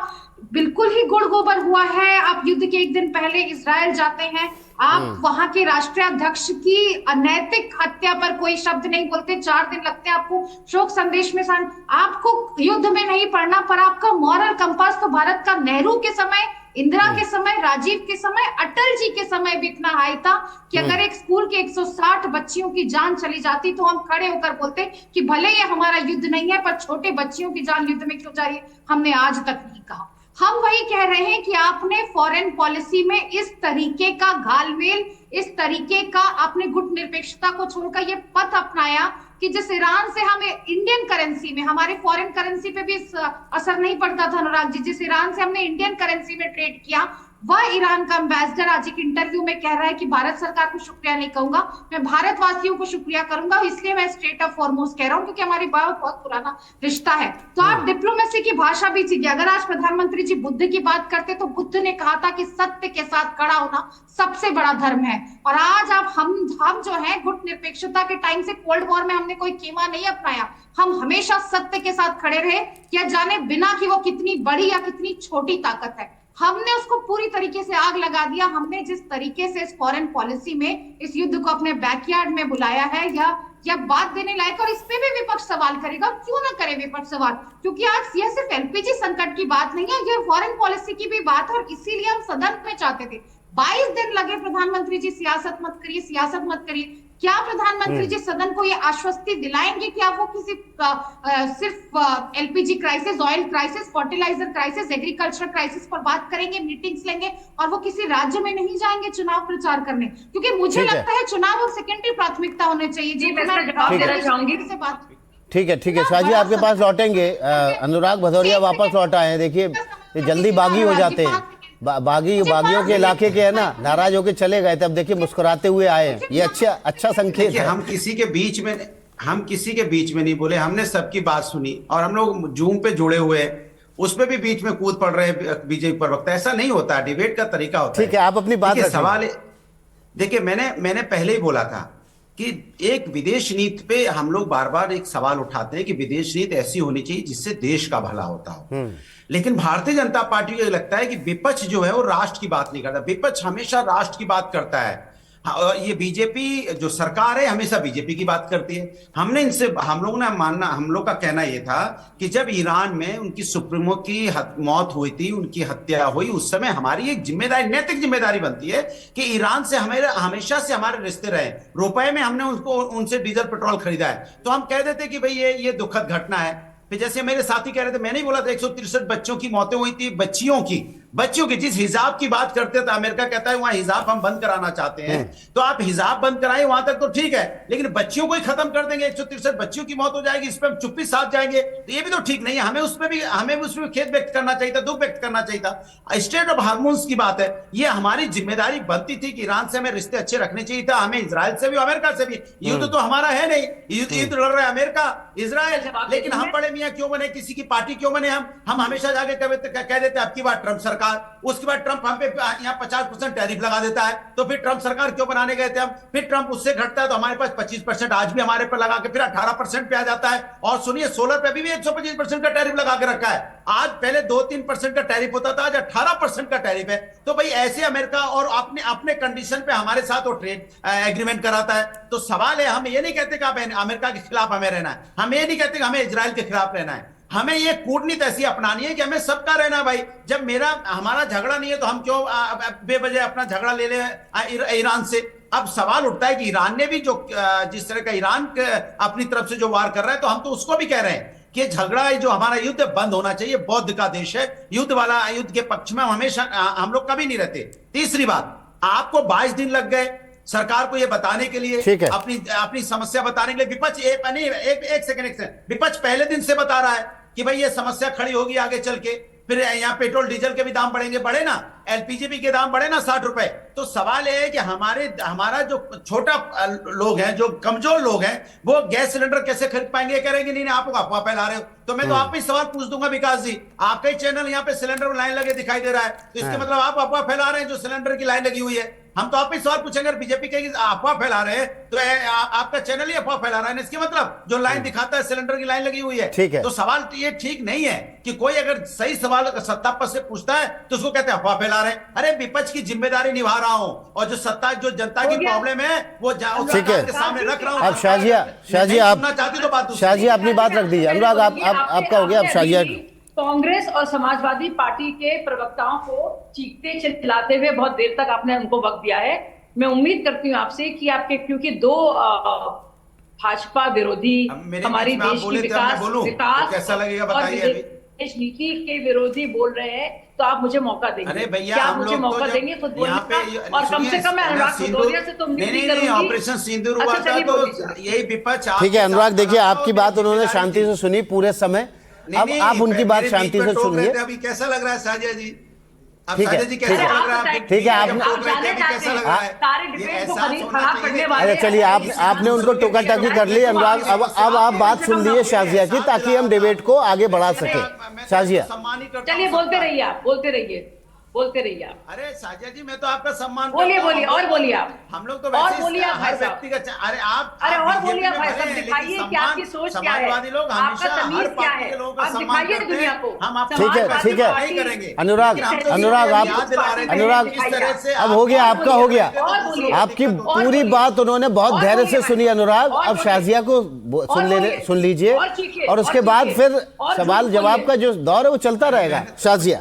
बिल्कुल ही गुड़ गोबर हुआ है, आप युद्ध के एक दिन पहले इजराइल जाते हैं, आप वहां के राष्ट्रीय अध्यक्ष की अनैतिक हत्या पर कोई शब्द नहीं बोलते, 4 दिन लगते हैं आपको शोक संदेश में। आपको युद्ध में नहीं पढ़ना, पर आपका मॉरल कंपास तो भारत का नेहरू के समय इंदिरा के समय, राजीव के समय, अटल जी के समय भी इतना हाई था कि अगर एक स्कूल के 160 बच्चियों की जान चली जाती तो हम खड़े होकर बोलते कि भले ये हमारा युद्ध नहीं है पर छोटे बच्चियों की जान युद्ध में क्यों जा रही है, हमने आज तक नहीं कहा। हम वही कह रहे हैं कि आपने फॉरेन पॉलिसी में इस तरीके का घालमेल, इस तरीके का आपने गुट निरपेक्षता को छोड़कर ये पथ अपनाया कि जिस ईरान से हमें इंडियन करेंसी में, हमारे फॉरेन करेंसी पे भी असर नहीं पड़ता था अनुराग जी, जिस ईरान से हमने इंडियन करेंसी में ट्रेड किया, वह ईरान का एम्बेसडर आज एक इंटरव्यू में कह रहा है कि भारत सरकार को शुक्रिया नहीं कहूंगा, मैं भारतवासियों को शुक्रिया करूंगा, इसलिए मैं स्ट्रेट ऑफ फॉरमोस्ट कह रहा हूं क्योंकि हमारी बहुत पुराना रिश्ता है। तो आप डिप्लोमेसी की भाषा भी सीखिए। अगर आज प्रधानमंत्री जी बुद्ध की बात करते तो बुद्ध ने कहा था कि सत्य के साथ खड़ा होना सबसे बड़ा धर्म है, और आज आप हम जो है गुट निरपेक्षता के टाइम से कोल्ड वॉर में हमने कोई कीमा नहीं अपनाया, हम हमेशा सत्य के साथ खड़े रहे, या जाने बिना कि वो कितनी बड़ी या कितनी छोटी ताकत है, हमने उसको पूरी तरीके से आग लगा दिया। हमने जिस तरीके से इस फॉरेन पॉलिसी में इस युद्ध को अपने बैकयार्ड में बुलाया है, या बात देने लायक, और इस पे भी विपक्ष सवाल करेगा, क्यों ना करे विपक्ष सवाल, क्योंकि आज यह सिर्फ एलपीजी संकट की बात नहीं है, यह फॉरेन पॉलिसी की भी बात है, और इसीलिए हम सदन में चाहते थे। 22 दिन लगे प्रधानमंत्री जी, सियासत मत करिए, सियासत मत करिए। क्या प्रधानमंत्री जी सदन को ये आश्वस्ति दिलाएंगे कि आप वो किसी सिर्फ LPG crisis, oil crisis, fertilizer crisis, agriculture crisis पर बात करेंगे, मीटिंग्स लेंगे, और वो किसी राज्य में नहीं जाएंगे चुनाव प्रचार करने? क्योंकि मुझे लगता है चुनाव और सेकेंडरी प्राथमिकता होने चाहिए। जी, मैं जवाब देना चाहूंगी से बात। ठीक है शाहजी, आपके पास लौटेंगे। अनुराग भदौरिया वापस लौट आए हैं। देखिए ये जल्दी बागी हो जाते हैं, बागियों के इलाके के है ना, नाराज होके चले गए थे, अब देखिए मुस्कुराते हुए आए हैं, ये अच्छा संकेत है। हम किसी के बीच में नहीं बोले, हमने सबकी बात सुनी, और हम लोग जूम पे जुड़े हुए हैं, उसमें भी बीच में कूद पड़ रहे हैं बीजेपी प्रवक्ता। ऐसा नहीं होता है, डिबेट का तरीका होता है। ठीक है, आप अपनी बात रखें। सवाल देखिए, मैंने पहले ही बोला था कि एक विदेश नीति पे हम लोग बार बार एक सवाल उठाते हैं कि विदेश नीति ऐसी होनी चाहिए जिससे देश का भला होता हो, लेकिन भारतीय जनता पार्टी को लगता है कि विपक्ष जो है वो राष्ट्र की बात नहीं करता, विपक्ष हमेशा राष्ट्र की बात करता है। ये बीजेपी जो सरकार है हमेशा बीजेपी की बात करती है। हम लोग का कहना यह था कि जब ईरान में उनकी सुप्रीमो की मौत हुई थी, उनकी हत्या हुई, उस समय हमारी एक जिम्मेदारी, नैतिक जिम्मेदारी बनती है कि ईरान से हमेशा से हमारे रिश्ते रहे, रुपए में हमने उनसे डीजल पेट्रोल खरीदा है, तो हम कह देते कि भाई ये दुखद घटना है। फिर जैसे मेरे साथी कह रहे थे, मैंने ही बोला था 163 बच्चों की मौतें हुई थी, बच्चियों की जिस हिजाब की बात करते थे, अमेरिका कहता है वहां हिजाब हम बंद कराना चाहते हैं, तो आप हिजाब बंद कराएं वहां तक तो ठीक है, लेकिन बच्चियों को ही खत्म कर देंगे, 163 बच्चियों की मौत हो जाएगी, इस पर हम चुप्पी साथ जाएंगे, तो ये भी तो ठीक नहीं है। हमें उसमें खेद व्यक्त करना चाहिए था, दुख व्यक्त करना चाहिए था। स्टेट ऑफ हार्मोन्स की बात है, ये हमारी जिम्मेदारी बनती थी कि ईरान से हमें रिश्ते अच्छे रखने चाहिए था, हमें इजराइल से भी, अमेरिका से भी। युद्ध तो हमारा है नहीं, युद्ध लड़ रहा है अमेरिका, इजराइल, लेकिन हम बड़े मियां क्यों बने, किसी की पार्टी क्यों बने? हम हमेशा जाके कह देते अब की बार ट्रंप सरकार, उसके बाद ट्रंप हम पे यहाँ 50% टैरिफ लगा देता है, तो फिर ट्रंप सरकार क्यों बनाने गए थे हम? फिर ट्रंप उससे घटता है तो हमारे पास 25% आज भी हमारे पर लगा के फिर 18% पे आ जाता है। और सुनिए, सोलर पे भी 125% का टैरिफ लगा के रखा है। आज पहले 2-3% का टैरिफ होता था, आज 18% का टैरिफ है। तो भाई ऐसे अमेरिका और अपने कंडीशन पे हमारे साथ वो ट्रेड एग्रीमेंट कराता है। तो सवाल है, हम ये नहीं कहते कि आप अमेरिका के खिलाफ हमें रहना है, हम ये नहीं कहते कि हमें इजराइल के खिलाफ रहना है, हमें ये कूटनीति ऐसी अपनानी है कि हमें सबका रहना है। भाई जब हमारा झगड़ा नहीं है तो हम क्यों बेवजह अपना झगड़ा ले ले ईरान से? अब सवाल उठता है कि ईरान ने भी जिस तरह का ईरान अपनी तरफ से जो वार कर रहा है, तो हम तो उसको भी कह रहे हैं कि झगड़ा जो हमारा युद्ध बंद होना चाहिए। बौद्ध का देश है, युद्ध के पक्ष में हमेशा हम लोग कभी नहीं रहते। तीसरी बात, आपको 22 दिन लग गए सरकार को ये बताने के लिए, अपनी समस्या बताने के लिए। विपक्ष एक सेकंड, विपक्ष पहले दिन से बता रहा है कि भाई ये समस्या खड़ी होगी आगे चल के, फिर यहाँ पेट्रोल डीजल के भी दाम बढ़ेंगे, बढ़े ना, एलपीजी के दाम बढ़े ना 60 रुपए। तो सवाल यह है कि हमारा जो छोटा लोग हैं, जो कमजोर लोग हैं, वो गैस सिलेंडर कैसे खरीद पाएंगे? करेंगे नहीं, आप लोग अफवाह फैला रहे हो। तो मैं तो आप ही सवाल पूछ दूंगा, विकास जी, आपका ही चैनल यहाँ पे सिलेंडर लाइन लगे दिखाई दे रहा है, तो इसके मतलब आप अफवाह फैला रहे हैं जो सिलेंडर की लाइन लगी हुई है। हम तो आप ही सवाल पूछेंगे, बीजेपी कहेगी अफवाह फैला रहे हैं, तो आपका चैनल ही अफवाह फैला रहा है, इसके मतलब जो लाइन दिखाता है सिलेंडर की लाइन लगी हुई है। तो सवाल ये ठीक नहीं है कि कोई अगर सही सवाल सत्ता पक्ष से पूछता है तो उसको कहते हैं अफवाह फैला रहे हैं। अरे विपक्ष की जिम्मेदारी निभा रहा हूं, और जो जनता की प्रॉब्लम है वो सरकार के सामने रख रहा हूं। अब शाहजी आप चाहती तो बात, शाहजी अपनी बात रख दीजिए। अनुराग आपका हो गया, अब शाहजी कांग्रेस और समाजवादी पार्टी के प्रवक्ताओं को चीखते चिल्लाते हुए बहुत देर तक आपने उनको वक्त दिया है। मैं उम्मीद करती हूँ आपसे कि आपके, क्योंकि दो भाजपा विरोधी हमारी देश की विकास कैसा लगेगा और बताइए। विदेश नीति के विरोधी बोल रहे हैं, तो आप मुझे मौका देंगे? अरे भैया, क्या हम मुझे लोग मौका तो देंगे खुद बोलने का? और कम से कम मैं अनुराग भदौरिया से तो उम्मीद नहीं करूंगी। ऑपरेशन सिंदूर हुआ था तो यही विपक्ष। ठीक है अनुराग, देखिए आपकी बात उन्होंने शांति से सुनी पूरे समय, अब आप उनकी बात शांति से सुनिए। अभी कैसा लग रहा है साजिया जी? ठीक है, कैसा लग रहा है? ठीक है, आपने कैसा लग रहा है? सारे डिबेट को खराब करने वाले। अरे चलिए, आपने उनको टोका टाकी कर ली। अनुराग, अब आप बात सुन लीजिए शाजिया की, ताकि हम डिबेट को आगे बढ़ा सके। शाजिया चलिए, बोलते रहिए आप, बोलते रहिए आप। अरे साजिया जी, मैं तो आपका सम्मान बोलिए और बोलिए आप। हम लोग तो और बोलिए आप हर भाई साहब। व्यक्ति का अरे और बोलिए आप भाई साहब, दिखाइए कि आपकी सोच क्या है, समाजवादी लोग आपका हमेशा हर तमीज क्या पार्टी है, के लोगों का आप सम्मान दिखाइए करते दुनिया हैं। को। हम आप ठीक है, ठीक है। नहीं करेंगे। अनुराग, अब हो गया, आपका हो गया। आपकी पूरी बात उन्होंने बहुत धैर्य से सुनी अनुराग। अब शाजिया को सुन लीजिए, और उसके बाद फिर सवाल जवाब का जो दौर है वो चलता रहेगा। शाजिया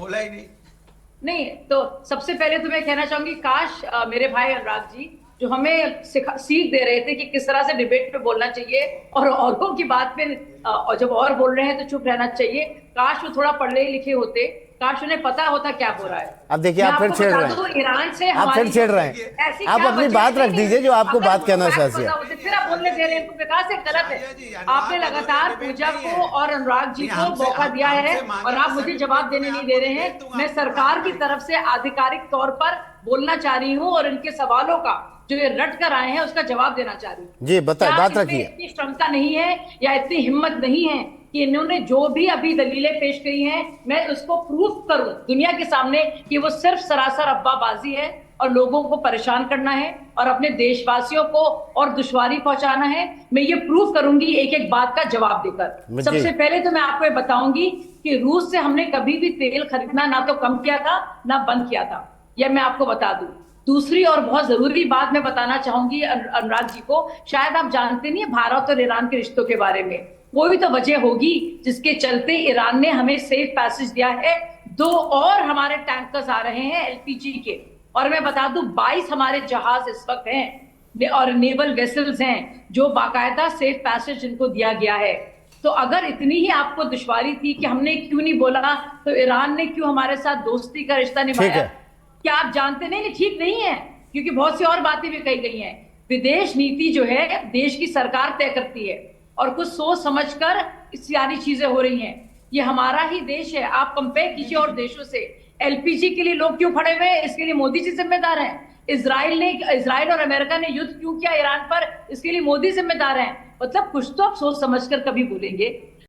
नहीं, तो सबसे पहले तो मैं कहना चाहूंगी, काश मेरे भाई अनुराग जी जो हमें सीख दे रहे थे कि किस तरह से डिबेट पे बोलना चाहिए और औरों की बात पे जब और बोल रहे हैं तो चुप रहना चाहिए, काश वो थोड़ा पढ़े लिखे होते, काश उन्हें पता होता क्या हो रहा है। अब देखिए, आप फिर छेड़ रहे हैं, ईरान से आप फिर छेड़ रहे हैं। आप अपनी बात रख दीजिए जो आपको बात कहना शाजिया। फिर आप बोलने दे रहे हैं, विकास एक गलत है। आपने लगातार पूजा को और अनुराग जी को मौका दिया है और आप मुझे जवाब देने नहीं दे रहे हैं। मैं सरकार की तरफ से आधिकारिक तौर पर बोलना चाह रही हूँ और इनके सवालों का जो ये रट कर आए हैं उसका जवाब देना चाह रही हूँ। जी बताइए, बात रखिए। इतनी क्षमता नहीं है या इतनी हिम्मत नहीं है कि इन्होंने जो भी अभी दलीलें पेश करी हैं मैं उसको प्रूफ करूं दुनिया के सामने कि वो सिर्फ सरासर अफवाहबाजी है और लोगों को परेशान करना है और अपने देशवासियों को और दुश्वारी पहुंचाना है। मैं ये प्रूफ करूंगी एक एक बात का जवाब देकर। सबसे पहले तो मैं आपको ये बताऊंगी कि रूस से हमने कभी भी तेल खरीदना ना तो कम किया था ना बंद किया था, यह मैं आपको बता दूं। दूसरी और बहुत जरूरी बात मैं बताना चाहूंगी अनुराग जी को, शायद आप जानते नहीं है भारत और ईरान के रिश्तों के बारे में। कोई भी तो वजह होगी जिसके चलते ईरान ने हमें सेफ पैसेज दिया है। 2 और हमारे टैंकर्स आ रहे हैं एलपीजी के, और मैं बता दूं 22 हमारे जहाज इस वक्त हैं और नेवल वेसल्स हैं जो बाकायदा सेफ पैसेज जिनको दिया गया है। तो अगर इतनी ही आपको दुश्वारी थी कि हमने क्यों नहीं बोला, तो ईरान ने क्यों हमारे साथ दोस्ती का रिश्ता निभाया? क्या आप जानते नहीं? ठीक नहीं है, क्योंकि बहुत सी और बातें भी कही गई हैं। विदेश नीति जो है देश की सरकार तय करती है और कुछ सोच समझकर सारी चीजें हो रही हैं। ये हमारा ही देश है, आप कंपेयर कीजिए और देशों से। एलपीजी के लिए लोग क्यों खड़े हुए हैं? इसके लिए मोदी जी जिम्मेदार हैं। इजराइल और अमेरिका ने युद्ध क्यों किया ईरान पर? इसके लिए मोदी जिम्मेदार हैं। मतलब कुछ तो आप सोच समझकर कभी बोलेंगे।